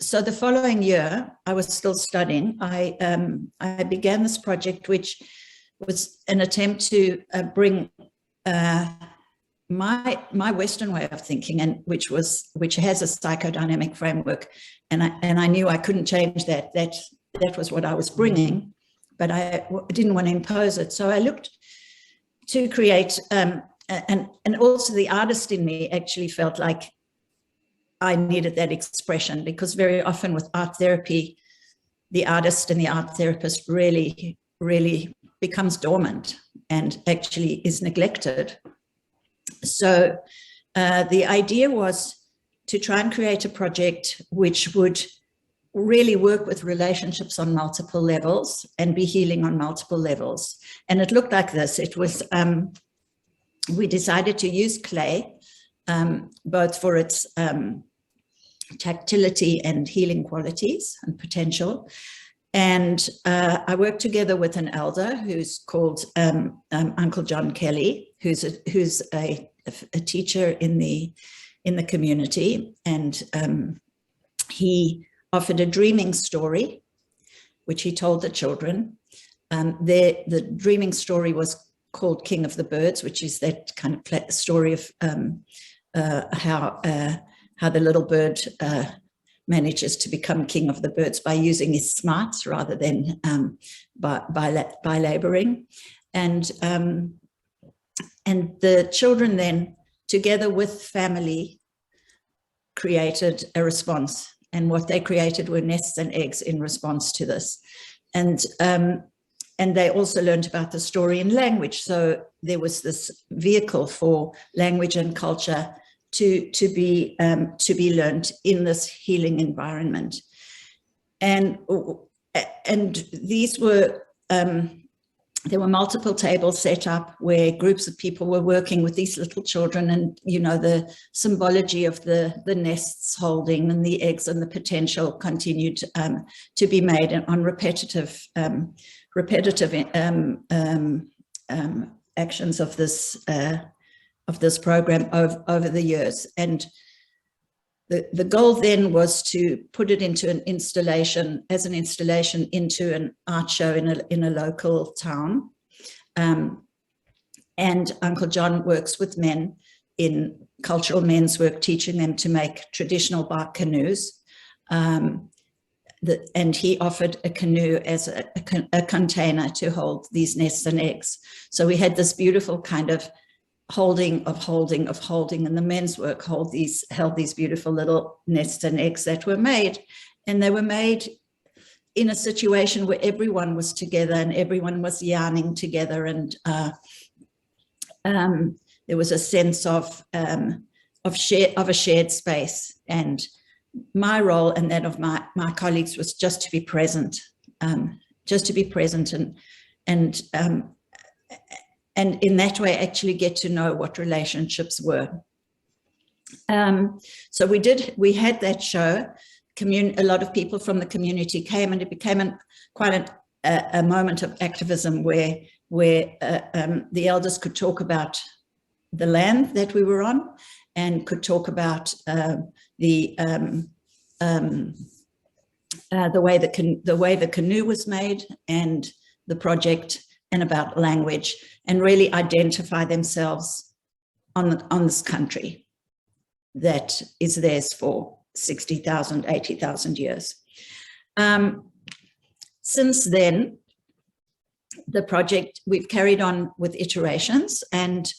Speaker 9: so the following year, I was still studying. I began this project, which was an attempt to bring my Western way of thinking, and which has a psychodynamic framework, and I knew I couldn't change that. That was what I was bringing, but I didn't want to impose it. So I looked to create, and also the artist in me actually felt like I needed that expression, because very often with art therapy, the artist and the art therapist really becomes dormant and actually is neglected. So the idea was to try and create a project which would really work with relationships on multiple levels and be healing on multiple levels. And it looked like this. It was, we decided to use clay, both for its tactility and healing qualities and potential. And I worked together with an elder who's called Uncle John Kelly, who's a teacher in the community, and he offered a dreaming story, which he told the children. The dreaming story was called King of the Birds, which is that kind of story of how the little bird manages to become king of the birds by using his smarts rather than by laboring. And the children then, together with family, created a response. And what they created were nests and eggs in response to this. And they also learned about the story in language. So there was this vehicle for language and culture to be learned in this healing environment. And these were, there were multiple tables set up where groups of people were working with these little children, and the symbology of the nests holding and the eggs and the potential continued to be made on repetitive actions of this program over the years. And the goal then was to put it into an installation, into an art show in a local town. And Uncle John works with men in cultural men's work, teaching them to make traditional bark canoes. And he offered a canoe as a container to hold these nests and eggs. So we had this beautiful kind of holding, and the men's work held these beautiful little nests and eggs that were made. And they were made in a situation where everyone was together and everyone was yarning together, and there was a sense of a shared space. And my role and that of my colleagues was just to be present, and in that way actually get to know what relationships were. So we had that show. A lot of people from the community came, and it became quite a moment of activism where the elders could talk about land that we were on, and could talk about the way the canoe was made and the project, and about language, and really identify themselves on this country that is theirs for 60,000, 80,000 years. Since then, the project, we've carried on with iterations, and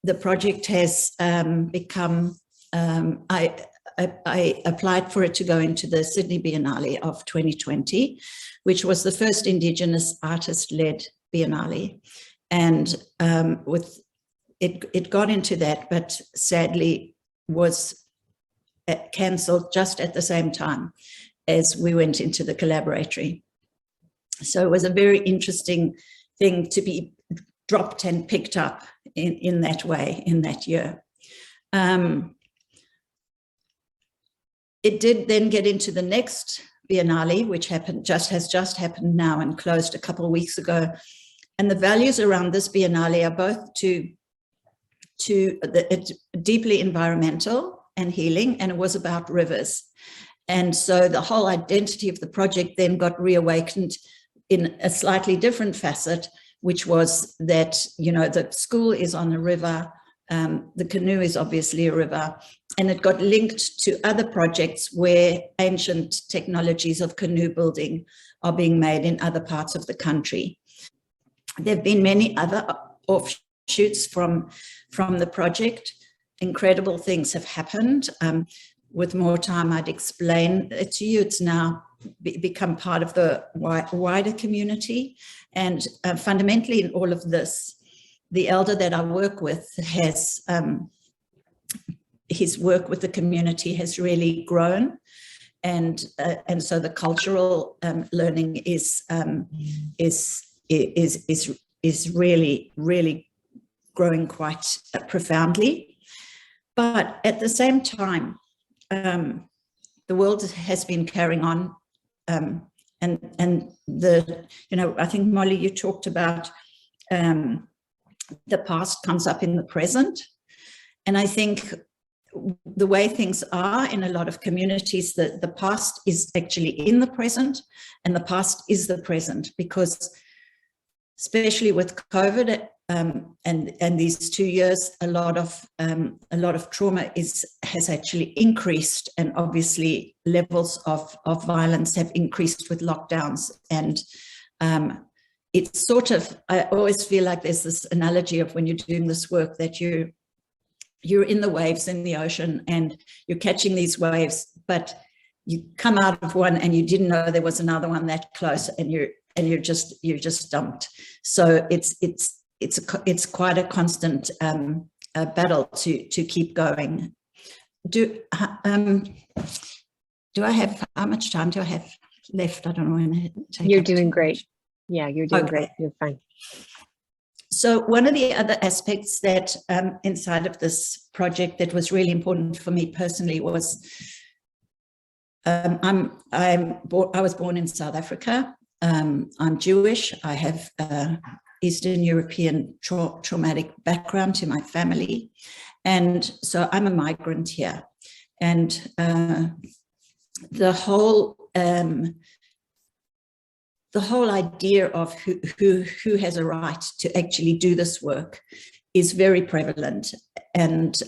Speaker 9: the project has become, I applied for it to go into the Sydney Biennale of 2020, which was the first Indigenous artist-led Biennale. And it got into that, but sadly was cancelled just at the same time as we went into the Collaboratory. So it was a very interesting thing to be dropped and picked up in that way, in that year. It did then get into the next Biennale, which has just happened now and closed a couple of weeks ago. And the values around this Biennale are both deeply environmental and healing, and it was about rivers. And so the whole identity of the project then got reawakened in a slightly different facet, which was that, you know, the school is on a river, the canoe is obviously a river, and it got linked to other projects where ancient technologies of canoe building are being made in other parts of the country. There have been many other offshoots from the project. Incredible things have happened. With more time, I'd explain it to you. It's now become part of the wider community. And fundamentally in all of this, the elder that I work with has, his work with the community has really grown. And so the cultural learning is really, really growing quite profoundly. But at the same time, the world has been carrying on, and the, you know, I think Molly, you talked about the past comes up in the present, and I think the way things are in a lot of communities, that the past is actually in the present, and the past is the present, because especially with COVID and these 2 years, a lot of trauma has actually increased, and obviously levels of violence have increased with lockdowns. And it's sort of, I always feel like there's this analogy of when you're doing this work, that you're in the waves in the ocean and you're catching these waves, but you come out of one and you didn't know there was another one that close, and you're just dumped. So it's quite a constant battle to keep going. Do I have, how much time do I have left? I don't know when to take.
Speaker 2: You're doing great. Yeah, you're doing great. You're fine.
Speaker 9: So one of the other aspects that inside of this project that was really important for me personally was I was born in South Africa. I'm Jewish. I have Eastern European traumatic background to my family. And so I'm a migrant here. And the whole idea of who has a right to actually do this work is very prevalent, and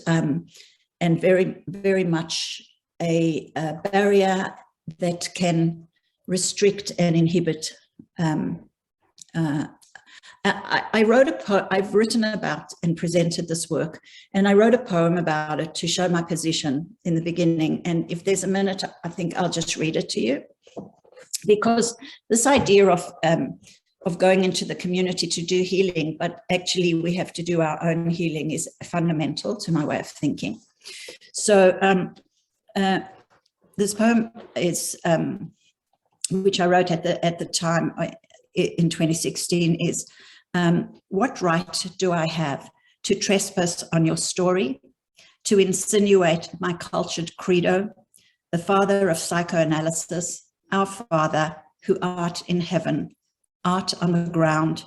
Speaker 9: very, very much a barrier that can restrict and inhibit. I've written about and presented this work, and I wrote a poem about it to show my position in the beginning. And if there's a minute, I think I'll just read it to you, because this idea of going into the community to do healing, but actually we have to do our own healing, is fundamental to my way of thinking. So this poem is, which I wrote at the time in 2016, is, what right do I have to trespass on your story, to insinuate my cultured credo, the father of psychoanalysis, our Father, who art in heaven, art on the ground,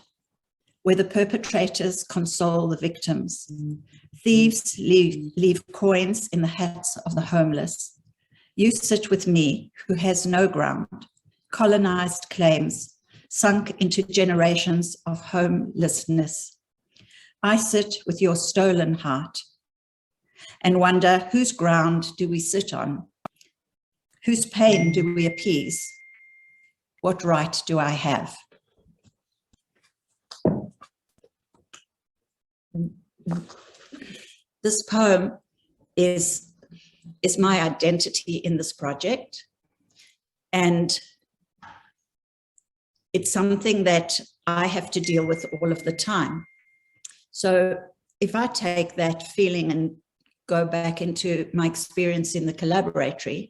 Speaker 9: where the perpetrators console the victims. Thieves leave coins in the hats of the homeless. You sit with me, who has no ground, colonized claims, sunk into generations of homelessness. I sit with your stolen heart and wonder, whose ground do we sit on? Whose pain do we appease? What right do I have? This poem is my identity in this project, and it's something that I have to deal with all of the time. So if I take that feeling and go back into my experience in the Collaboratory,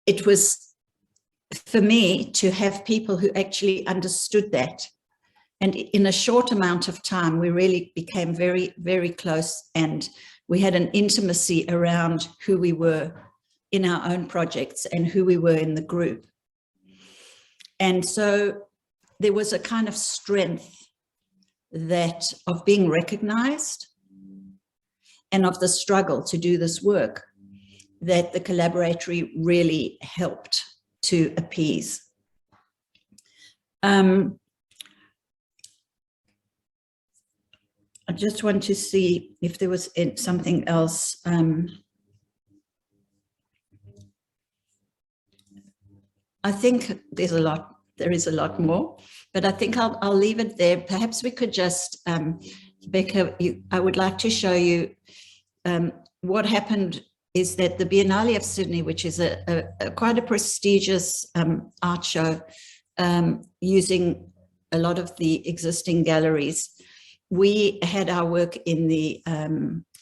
Speaker 9: it was for me to have people who actually understood that. And in a short amount of time, we really became very, very close, and we had an intimacy around who we were in our own projects and who we were in the group. And so there was a kind of strength that of being recognized and of the struggle to do this work that the Collaboratory really helped to appease. I just want to see if there was something else. I think there is a lot more, but I think I'll leave it there. Perhaps we could just, Becca, I would like to show you what happened is that the Biennale of Sydney, which is quite a prestigious art show, using a lot of the existing galleries, we had our work in the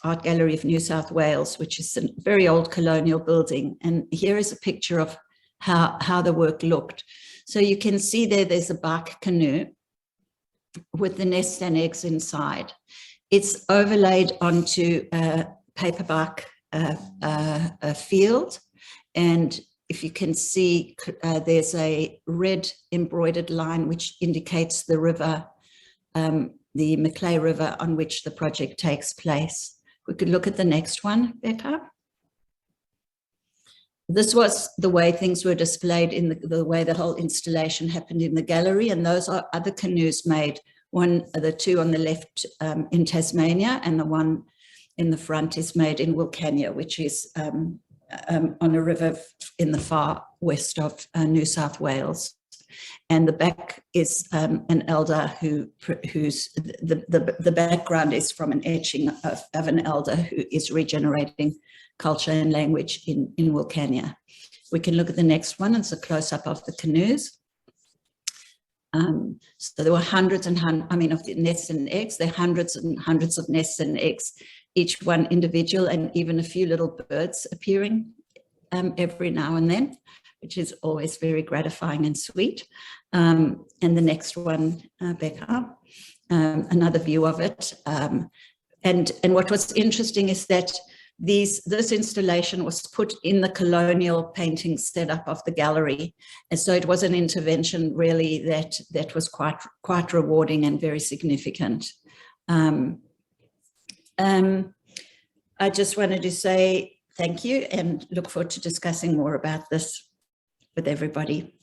Speaker 9: Art Gallery of New South Wales, which is a very old colonial building. And here is a picture of how the work looked. So you can see there's a bark canoe with the nests and eggs inside. It's overlaid onto a paperbark field. And if you can see, there's a red embroidered line which indicates the river, the Macleay River, on which the project takes place. We could look at the next one, Becca. This was the way things were displayed in the way the whole installation happened in the gallery. And those are other canoes made. The two on the left in Tasmania, and the one in the front is made in Wilcannia, which is on a river in the far west of New South Wales. And the back is an elder who's the background is from an etching of an elder who is regenerating culture and language in Wilcannia. We can look at the next one. It's a close-up of the canoes. So there were hundreds and hundreds, of the nests and eggs. There are hundreds and hundreds of nests and eggs, each one individual, and even a few little birds appearing every now and then, which is always very gratifying and sweet. And the next one, Becca, another view of it. And what was interesting is that this installation was put in the colonial painting setup of the gallery. And so it was an intervention really that was quite rewarding and very significant. I just wanted to say thank you and look forward to discussing more about this with everybody.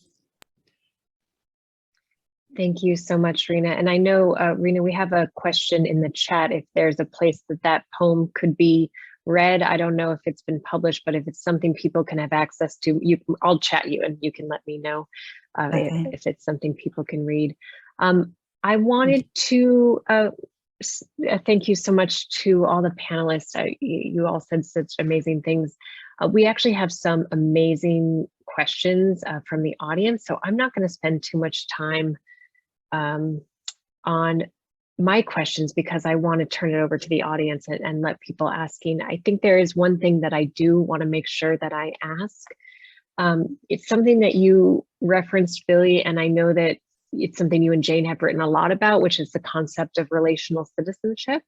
Speaker 2: Thank you so much, Rena. And I know, Rena, we have a question in the chat if there's a place that poem could be read. I don't know if it's been published, but if it's something people can have access to, I'll chat you and you can let me know if it's something people can read. I wanted to thank you so much to all the panelists. You all said such amazing things. We actually have some amazing questions from the audience, so I'm not going to spend too much time on my questions because I want to turn it over to the audience and let people asking. I think there is one thing that I do want to make sure that I ask. It's something that you referenced, Billy, and I know that it's something you and Jane have written a lot about, which is the concept of relational citizenship.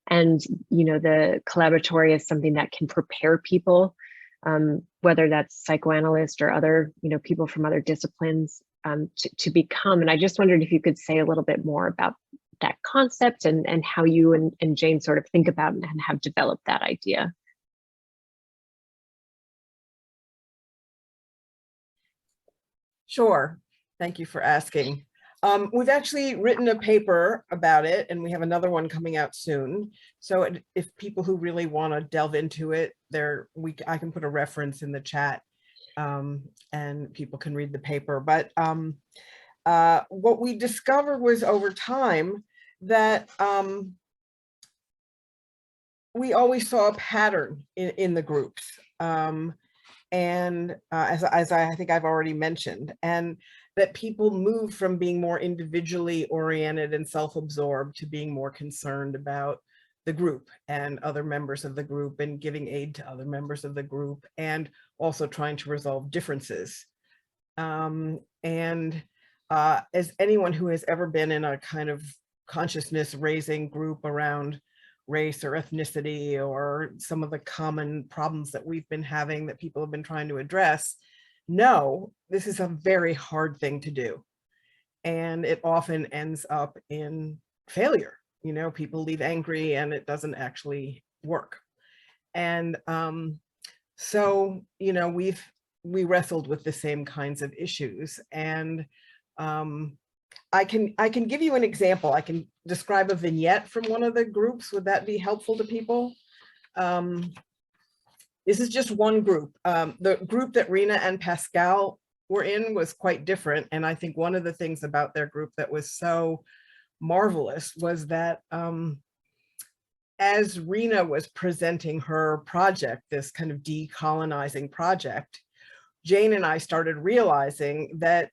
Speaker 2: And, the Collaboratory is something that can prepare people, whether that's psychoanalysts or other, people from other disciplines, to become. And I just wondered if you could say a little bit more about that concept and how you and Jane sort of think about and have developed that idea.
Speaker 3: Sure. Thank you for asking. We've actually written a paper about it, and we have another one coming out soon. So if people who really want to delve into it, I can put a reference in the chat, and people can read the paper. But what we discovered was over time that we always saw a pattern in the groups. And as I think I've already mentioned, and that people moved from being more individually oriented and self-absorbed to being more concerned about the group and other members of the group and giving aid to other members of the group and also trying to resolve differences. As anyone who has ever been in a kind of consciousness raising group around race or ethnicity or some of the common problems that we've been having that people have been trying to address, no, this is a very hard thing to do. And it often ends up in failure. You know, people leave angry and it doesn't actually work. And so, you know, we wrestled with the same kinds of issues. And I can give you an example. I can describe a vignette from one of the groups. Would that be helpful to people? This is just one group. The group that Rena and Pascal were in was quite different. And I think one of the things about their group that was so marvelous was that as Rena was presenting her project, this kind of decolonizing project, Jane and I started realizing that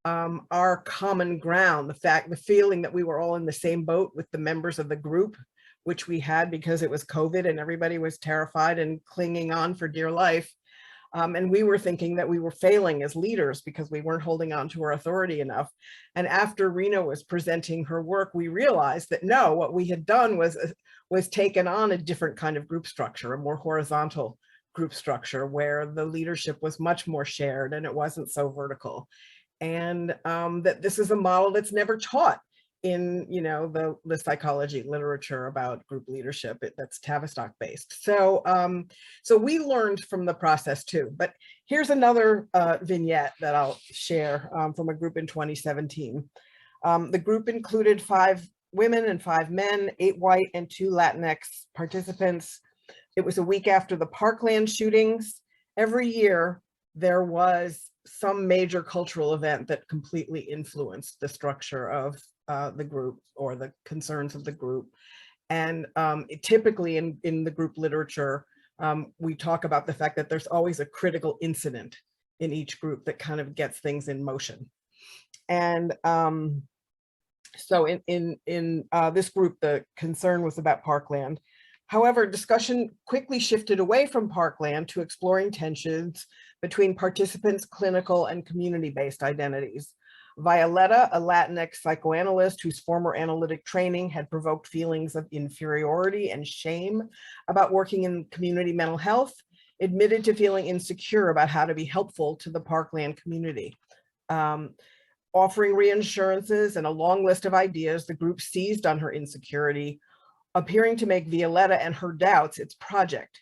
Speaker 3: our common ground, the feeling that we were all in the same boat with the members of the group, which we had because it was COVID and everybody was terrified and clinging on for dear life. And we were thinking that we were failing as leaders because we weren't holding on to our authority enough. And after Rena was presenting her work, we realized that no, what we had done was taken on a different kind of group structure, a more horizontal group structure where the leadership was much more shared and it wasn't so vertical. And that this is a model that's never taught in, you know, the psychology literature about group leadership. That's Tavistock based. So so we learned from the process too. But here's another vignette that I'll share from a group in 2017. The group included 5 women and 5 men, 8 white and 2 Latinx participants. It was a week after the Parkland shootings. Every year there was some major cultural event that completely influenced the structure of the group or the concerns of the group. And typically in the group literature, we talk about the fact that there's always a critical incident in each group that kind of gets things in motion. And so in this group, the concern was about Parkland. However, discussion quickly shifted away from Parkland to exploring tensions between participants' clinical and community-based identities. Violetta, a Latinx psychoanalyst whose former analytic training had provoked feelings of inferiority and shame about working in community mental health, admitted to feeling insecure about how to be helpful to the Parkland community. Offering reassurances and a long list of ideas, the group seized on her insecurity, appearing to make Violetta and her doubts its project.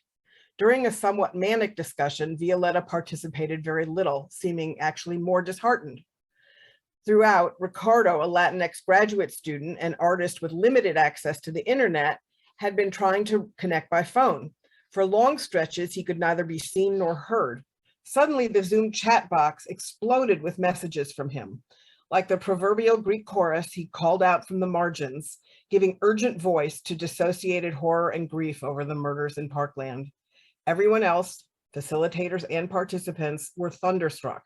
Speaker 3: During a somewhat manic discussion, Violetta participated very little, seeming actually more disheartened. Throughout, Ricardo, a Latinx graduate student and artist with limited access to the internet, had been trying to connect by phone. For long stretches, he could neither be seen nor heard. Suddenly, the Zoom chat box exploded with messages from him. Like the proverbial Greek chorus, he called out from the margins, giving urgent voice to dissociated horror and grief over the murders in Parkland. Everyone else, facilitators and participants, were thunderstruck.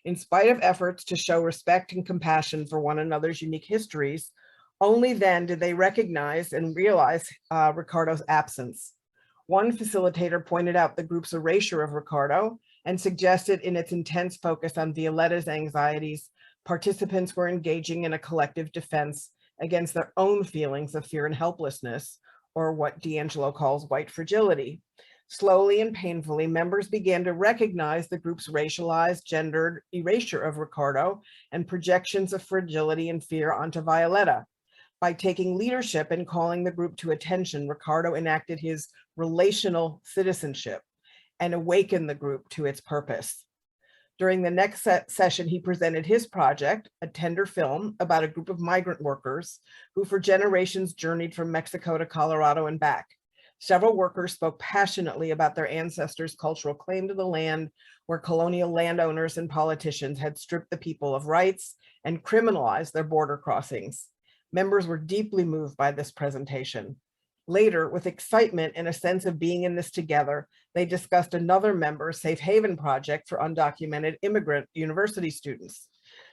Speaker 3: In spite of efforts to show respect and compassion for one another's unique histories, only then did they recognize and realize Ricardo's absence. One facilitator pointed out the group's erasure of Ricardo and suggested in its intense focus on Violetta's anxieties, participants were engaging in a collective defense against their own feelings of fear and helplessness, or what D'Angelo calls white fragility. Slowly and painfully, members began to recognize the group's racialized, gendered erasure of Ricardo and projections of fragility and fear onto Violetta. By taking leadership and calling the group to attention, Ricardo enacted his relational citizenship and awakened the group to its purpose. During the next session, he presented his project, a tender film about a group of migrant workers who for generations journeyed from Mexico to Colorado and back. Several workers spoke passionately about their ancestors' cultural claim to the land where colonial landowners and politicians had stripped the people of rights and criminalized their border crossings. Members were deeply moved by this presentation. Later, with excitement and a sense of being in this together, they discussed another member's safe haven project for undocumented immigrant university students.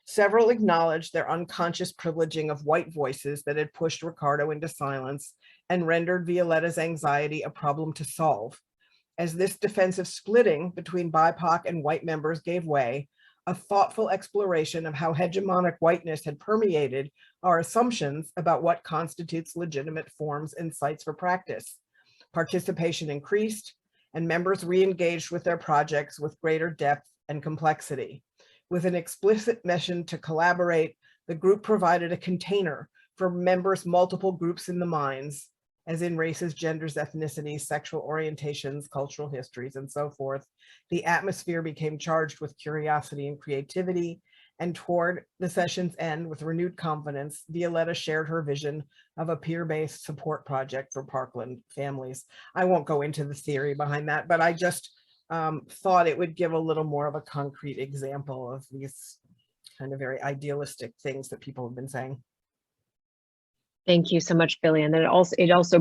Speaker 3: Several acknowledged their unconscious privileging of white voices that had pushed Ricardo into silence and rendered Violetta's anxiety a problem to solve. As this defensive splitting between BIPOC and white members gave way, a thoughtful exploration of how hegemonic whiteness had permeated our assumptions about what constitutes legitimate forms and sites for practice. Participation increased, and members re-engaged with their projects with greater depth and complexity. With an explicit mission to collaborate, the group provided a container for members' multiple groups in the minds, as in races, genders, ethnicities, sexual orientations, cultural histories, and so forth. The atmosphere became charged with curiosity and creativity, and toward the session's end, with renewed confidence, Violetta shared her vision of a peer-based support project for Parkland families. I won't go into the theory behind that, but I just thought it would give a little more of a concrete example of these kind of very idealistic things that people have been saying.
Speaker 2: Thank you so much, Billy. And then it also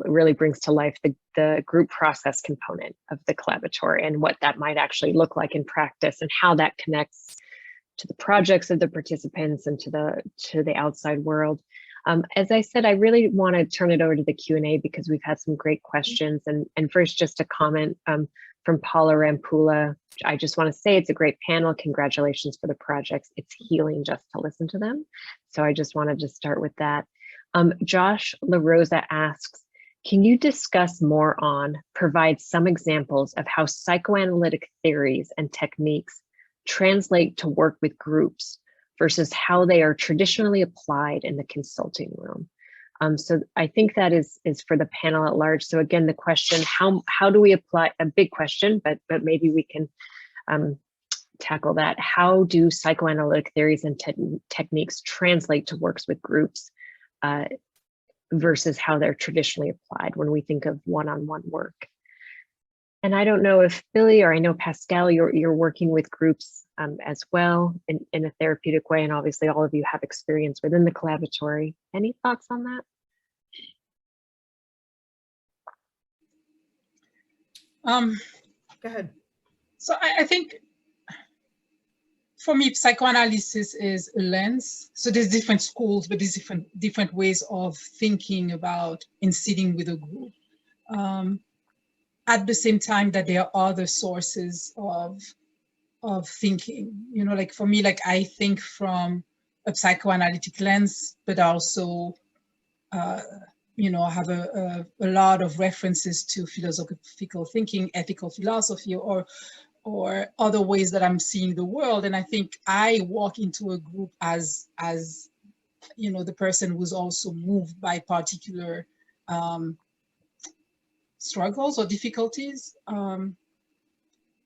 Speaker 2: really brings to life the group process component of the collaboratory and what that might actually look like in practice and how that connects to the projects of the participants and to the outside world. As I said, I really want to turn it over to the Q&A because we've had some great questions. And first, just a comment from Paula Rampula. I just want to say it's a great panel. Congratulations for the projects. It's healing just to listen to them. So I just wanted to start with that. Josh LaRosa asks, can you discuss more on, provide some examples of how psychoanalytic theories and techniques translate to work with groups versus how they are traditionally applied in the consulting room? So I think that is for the panel at large. So again, the question, how do we apply, a big question, but maybe we can tackle that. How do psychoanalytic theories and techniques translate to works with groups versus how they're traditionally applied when we think of one-on-one work? And I don't know if Billy, or I know Pascal, you're working with groups as well in a therapeutic way, and obviously all of you have experience within the collaboratory. Any thoughts on that?
Speaker 3: Go ahead.
Speaker 8: So I think for me, psychoanalysis is a lens. So there's different schools, but there's different ways of thinking about and sitting with a group. At the same time that there are other sources of thinking, you know, like for me, like I think from a psychoanalytic lens, but also, you know, have a lot of references to philosophical thinking, ethical philosophy, or other ways that I'm seeing the world. And I think I walk into a group as you know, the person who's also moved by particular struggles or difficulties.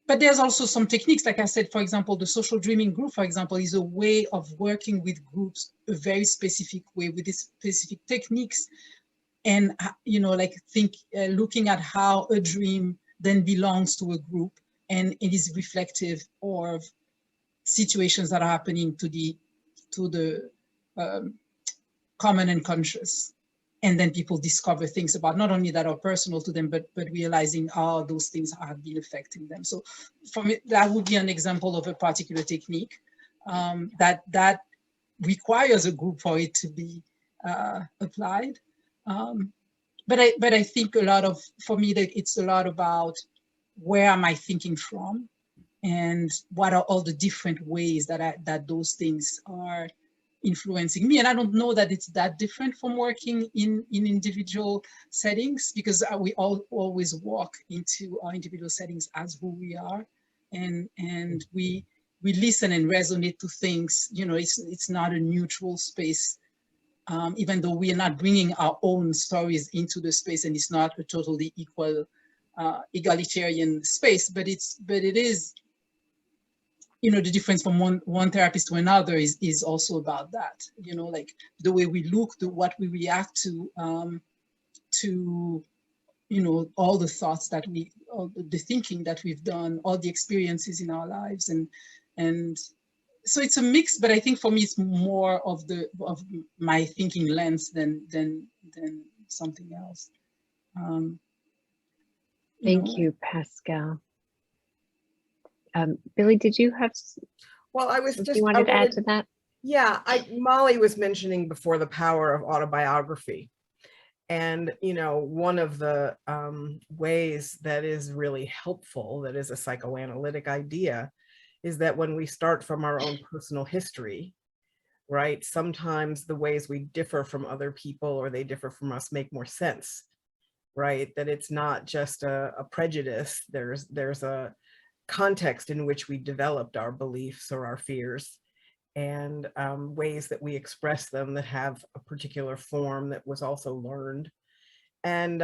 Speaker 8: But there's also some techniques, like I said, for example, the social dreaming group, for example, is a way of working with groups, a very specific way with these specific techniques. And, you know, like looking at how a dream then belongs to a group and it is reflective of situations that are happening to the common and conscious. And then people discover things about not only that are personal to them, but realizing how those things have been affecting them. So for me, that would be an example of a particular technique that requires a group for it to be applied. But I think for me, that it's a lot about where am I thinking from, and what are all the different ways that those things are influencing me. And I don't know that it's that different from working in individual settings, because we all always walk into our individual settings as who we are, and we listen and resonate to things. You know, it's not a neutral space, even though we are not bringing our own stories into the space, and it's not a totally equal, egalitarian space, but it is, you know, the difference from one therapist to another is also about that, you know, like the way we look, what we react to, you know, all the thoughts that all the thinking that we've done, all the experiences in our lives, and so it's a mix. But I think for me, it's more of my thinking lens than something else.
Speaker 2: Thank you, Pascal. Billy, did you have
Speaker 3: Well, I was
Speaker 2: something you wanted to add to that?
Speaker 3: Yeah, Molly was mentioning before the power of autobiography. And, you know, one of the ways that is really helpful, that is a psychoanalytic idea, is that when we start from our own personal history, right, sometimes the ways we differ from other people or they differ from us make more sense, right? That it's not just a prejudice, there's a context in which we developed our beliefs or our fears, and ways that we express them that have a particular form that was also learned. And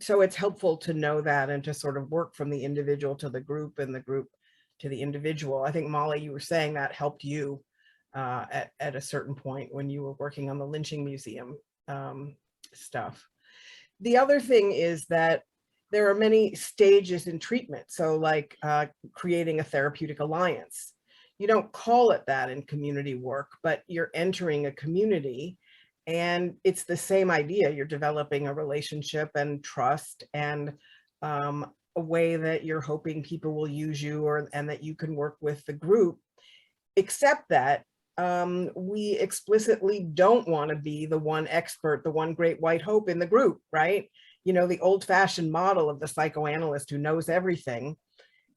Speaker 3: so it's helpful to know that and to sort of work from the individual to the group and the group to the individual. I think, Molly, you were saying that helped you at a certain point when you were working on the lynching museum stuff. The other thing is that there are many stages in treatment. So like creating a therapeutic alliance. You don't call it that in community work, but you're entering a community, and it's the same idea. You're developing a relationship and trust, and a way that you're hoping people will use you, and that you can work with the group, except that we explicitly don't want to be the one expert, the one great white hope in the group, right? You know, the old-fashioned model of the psychoanalyst who knows everything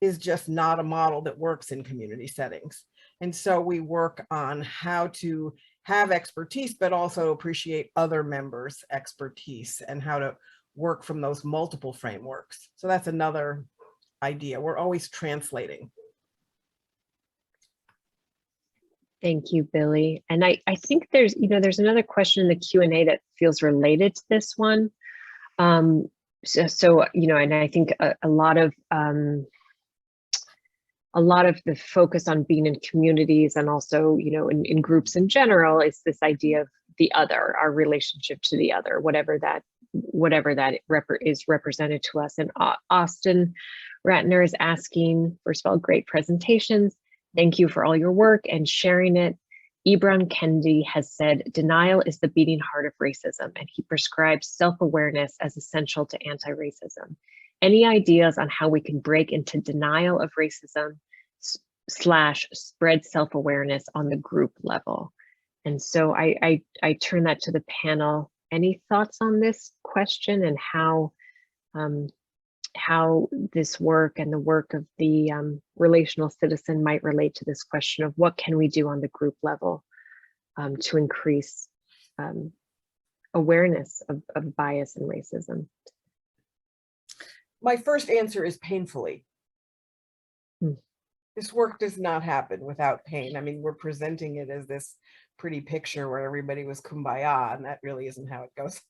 Speaker 3: is just not a model that works in community settings. And so we work on how to have expertise, but also appreciate other members' expertise and how to work from those multiple frameworks. So that's another idea. We're always translating.
Speaker 2: Thank you, Billy. And I think there's another question in the Q&A that feels related to this one. So you know, and I think a lot of the focus on being in communities, and also, you know, in groups in general, is this idea of the other, our relationship to the other, whatever that is represented to us. And Austin Ratner is asking, first of all, great presentations. Thank you for all your work and sharing it. Ibram Kendi has said, denial is the beating heart of racism, and he prescribes self-awareness as essential to anti-racism. Any ideas on how we can break into denial of racism / spread self-awareness on the group level? And so I turn that to the panel. Any thoughts on this question, and how this work and the work of the relational citizen might relate to this question of what can we do on the group level to increase awareness of bias and racism?
Speaker 3: My first answer is painfully. This work does not happen without pain. I mean, we're presenting it as this pretty picture where everybody was kumbaya, and that really isn't how it goes.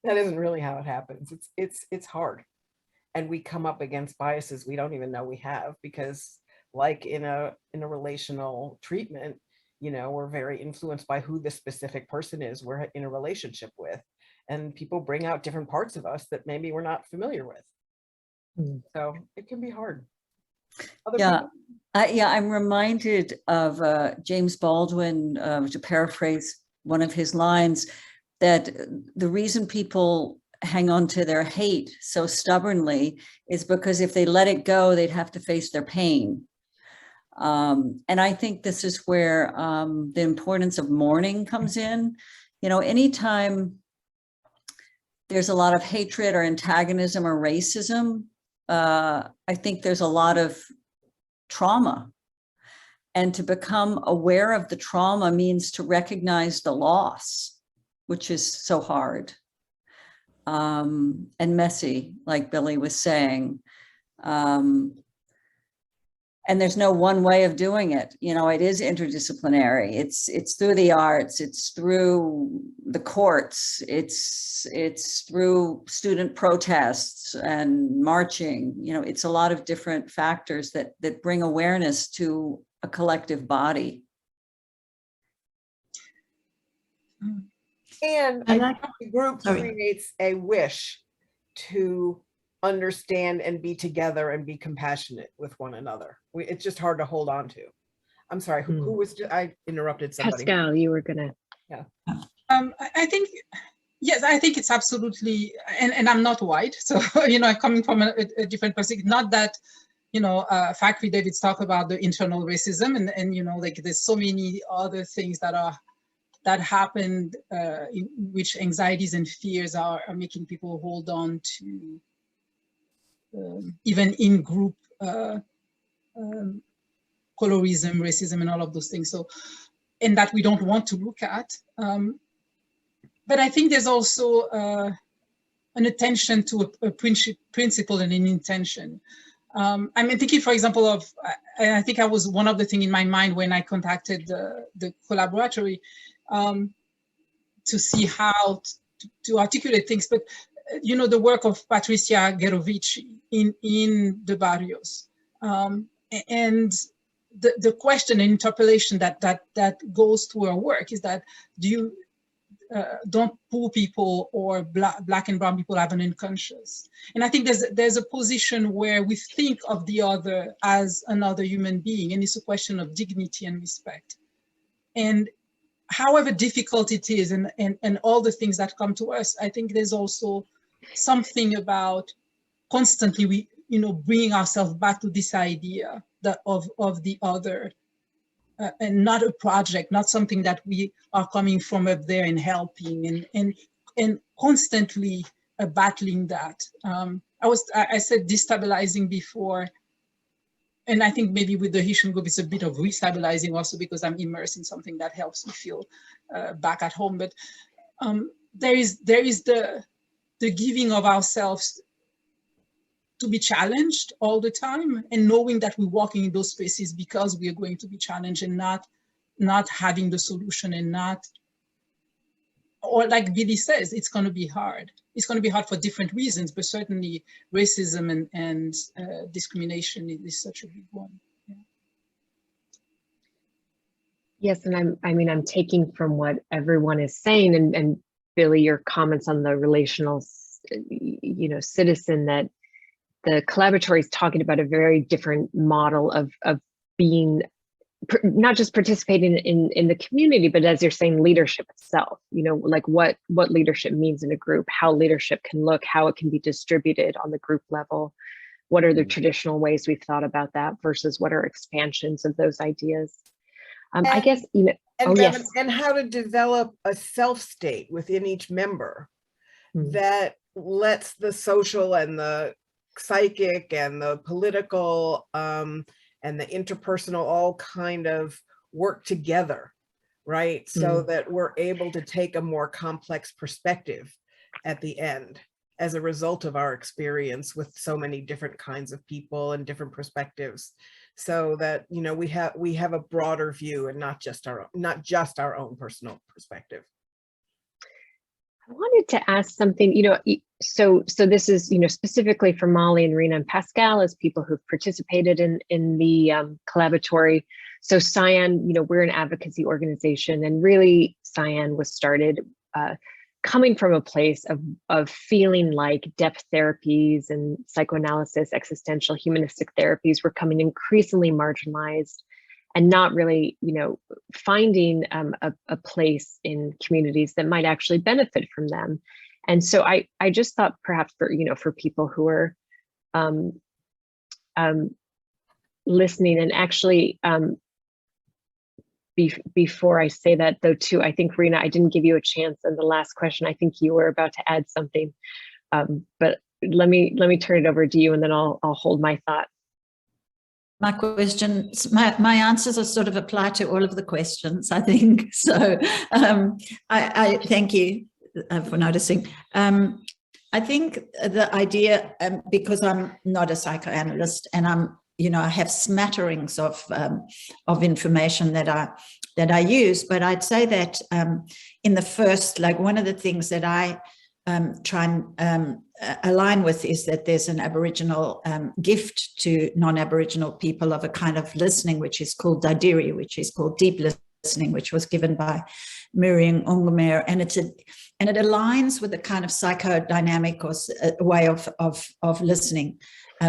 Speaker 3: That isn't really how it happens. It's hard. And we come up against biases we don't even know we have, because like in a relational treatment, you know, we're very influenced by who the specific person is we're in a relationship with. And people bring out different parts of us that maybe we're not familiar with. So it can be hard.
Speaker 4: I'm reminded of James Baldwin, to paraphrase one of his lines, that the reason people hang on to their hate so stubbornly is because if they let it go, they'd have to face their pain. And I think this is where the importance of mourning comes in. You know, anytime there's a lot of hatred or antagonism or racism, I think there's a lot of trauma. And to become aware of the trauma means to recognize the loss, which is so hard and messy, like Billy was saying. And there's no one way of doing it. You know, it is interdisciplinary. It's through the arts, it's through the courts, it's through student protests and marching. You know, it's a lot of different factors that bring awareness to a collective body.
Speaker 3: And I think the group creates a wish to understand and be together and be compassionate with one another. It's just hard to hold on to. I'm sorry, who was, I interrupted somebody.
Speaker 2: Pascal, you were gonna.
Speaker 3: Yeah.
Speaker 8: I think, yes, I think it's absolutely, and I'm not white, so, you know, I'm coming from a different perspective. Not that, you know, Factory David's talk about the internal racism and, you know, like there's so many other things that happened in which anxieties and fears are making people hold on to even in group colorism, racism, and all of those things. So, and that we don't want to look at. But I think there's also an attention to a principle and an intention. I'm thinking, for example, of, I think I was one of the things in my mind when I contacted the Collaboratory to see how to articulate things. But you know, the work of Patricia Gerovici in the barrios, and the question and interpellation that goes through her work is that don't poor people or black and brown people have an unconscious? And I think there's a position where we think of the other as another human being, and it's a question of dignity and respect. And however difficult it is, and all the things that come to us, I think there's also something about constantly bringing ourselves back to this idea of the other, and not a project, not something that we are coming from up there and helping, and constantly battling that. I said destabilizing before, and I think maybe with the Haitian group it's a bit of restabilizing also, because I'm immersed in something that helps me feel back at home. But there is the giving of ourselves to be challenged all the time, and knowing that we're walking in those spaces because we are going to be challenged, and not having the solution, and not, or like Billy says, it's going to be hard. It's going to be hard for different reasons, but certainly racism and discrimination is such a big one. Yeah.
Speaker 2: Yes, and I'm taking from what everyone is saying, and Billy, your comments on the relational, citizen, that the Collaboratory is talking about a very different model of being, not just participating in the community, but as you're saying, leadership itself, like what leadership means in a group, how leadership can look, how it can be distributed on the group level. What are the traditional ways we've thought about that versus what are expansions of those ideas? I guess,
Speaker 3: Devin, and how to develop a self-state within each member that lets the social and the psychic and the political and the interpersonal all kind of work together, right? So that we're able to take a more complex perspective at the end as a result of our experience with so many different kinds of people and different perspectives, so that we have a broader view and not just our own personal perspective.
Speaker 2: I wanted to ask something, so this is, specifically for Molly and Rena and Pascal as people who've participated in the Collaboratory. So PsiAN, we're an advocacy organization, and really PsiAN was started coming from a place of feeling like depth therapies and psychoanalysis, existential humanistic therapies were coming increasingly marginalized, and not really, finding a place in communities that might actually benefit from them. And so I just thought perhaps for people who are listening, and actually before I say that though too, I think Rena, I didn't give you a chance in the last question. I think you were about to add something, but let me turn it over to you, and then I'll hold my thought.
Speaker 9: my questions, my answers are sort of apply to all of the questions, I think. So I thank you for noticing. I think the idea, because I'm not a psychoanalyst and I have smatterings of information that I use, but I'd say that in the first, like one of the things that I try and align with is that there's an Aboriginal gift to non-Aboriginal people of a kind of listening, which is called Daidiri, which is called deep listening, which was given by Miriam Ungemeyer, and it aligns with a kind of psychodynamic or way of listening,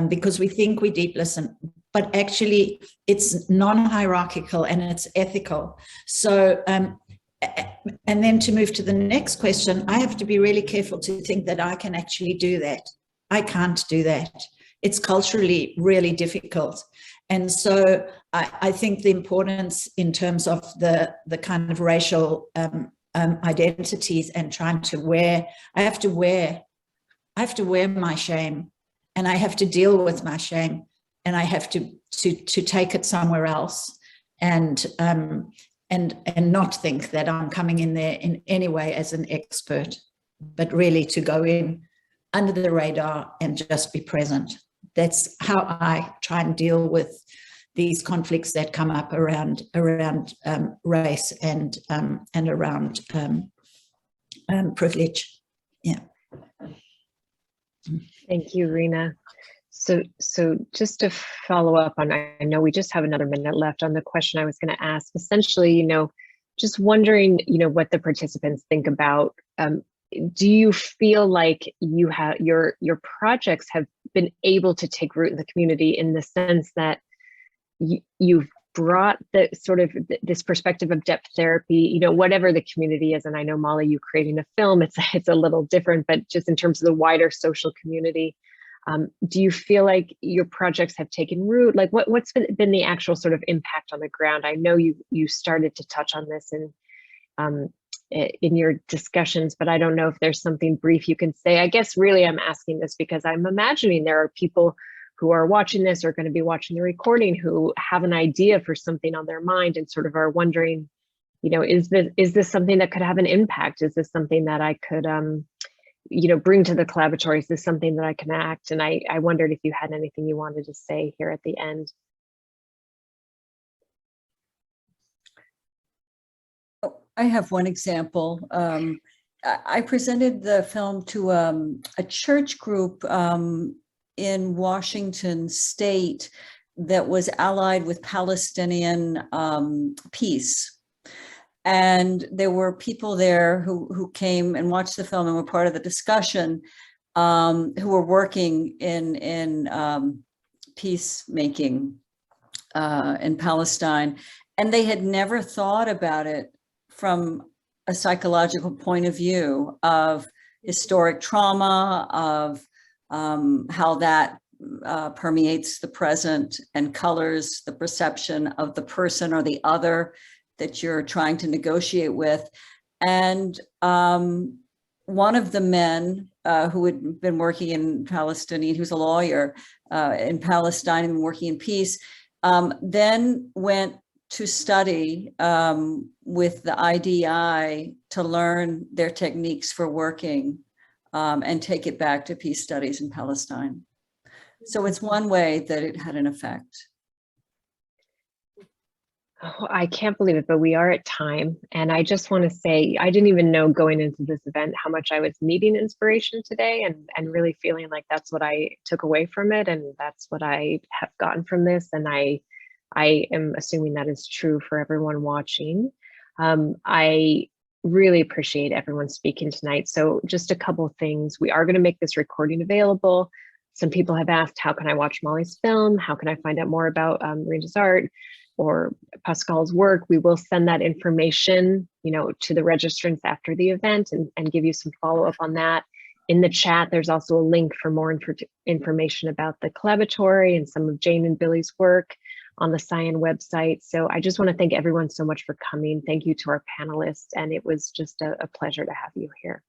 Speaker 9: because we think we deep listen, but actually it's non-hierarchical and it's ethical. So, and then to move to the next question, I have to be really careful to think that I can actually do that. I can't do that. It's culturally really difficult. And so I think the importance in terms of the kind of racial identities and trying to wear, I have to wear my shame, and I have to deal with my shame, and I have to take it somewhere else, and not think that I'm coming in there in any way as an expert, but really to go in under the radar and just be present. That's how I try and deal with these conflicts that come up around race and around privilege. Yeah.
Speaker 2: Thank you, Rena. So just to follow up on, I know we just have another minute left on the question I was going to ask. Essentially, just wondering, what the participants think about. Do you feel like you have your projects have been able to take root in the community in the sense that you've brought the sort of this perspective of depth therapy, whatever the community is, and I know, Molly, you creating a film, it's a little different, but just in terms of the wider social community, do you feel like your projects have taken root? Like what's been the actual sort of impact on the ground? I know you started to touch on this in your discussions, but I don't know if there's something brief you can say. I guess really I'm asking this because I'm imagining there are people who are watching this or going to be watching the recording who have an idea for something on their mind and sort of are wondering, is this something that could have an impact? Is this something that I could, bring to the Collaboratory? Is this something that I can act? And I wondered if you had anything you wanted to say here at the end.
Speaker 4: I have one example. I presented the film to a church group in Washington State that was allied with Palestinian peace. And there were people there who came and watched the film and were part of the discussion, who were working in peacemaking in Palestine. And they had never thought about it from a psychological point of view of historic trauma, of how that permeates the present and colors the perception of the person or the other that you're trying to negotiate with. And one of the men who had been working in Palestinian, who's a lawyer in Palestine and working in peace, then went to study with the IDI to learn their techniques for working and take it back to peace studies in Palestine. So it's one way that it had an effect.
Speaker 2: Oh, I can't believe it, but we are at time. And I just want to say, I didn't even know going into this event how much I was needing inspiration today and really feeling like that's what I took away from it. And that's what I have gotten from this. And I am assuming that is true for everyone watching. I really appreciate everyone speaking tonight. So just a couple of things. We are going to make this recording available. Some people have asked, how can I watch Molly's film? How can I find out more about Rena's art or Pascal's work? We will send that information, to the registrants after the event and give you some follow-up on that. In the chat, there's also a link for more information about the Collaboratory and some of Jane and Billy's work on the PsiAN website. So I just want to thank everyone so much for coming. Thank you to our panelists, and it was just a pleasure to have you here.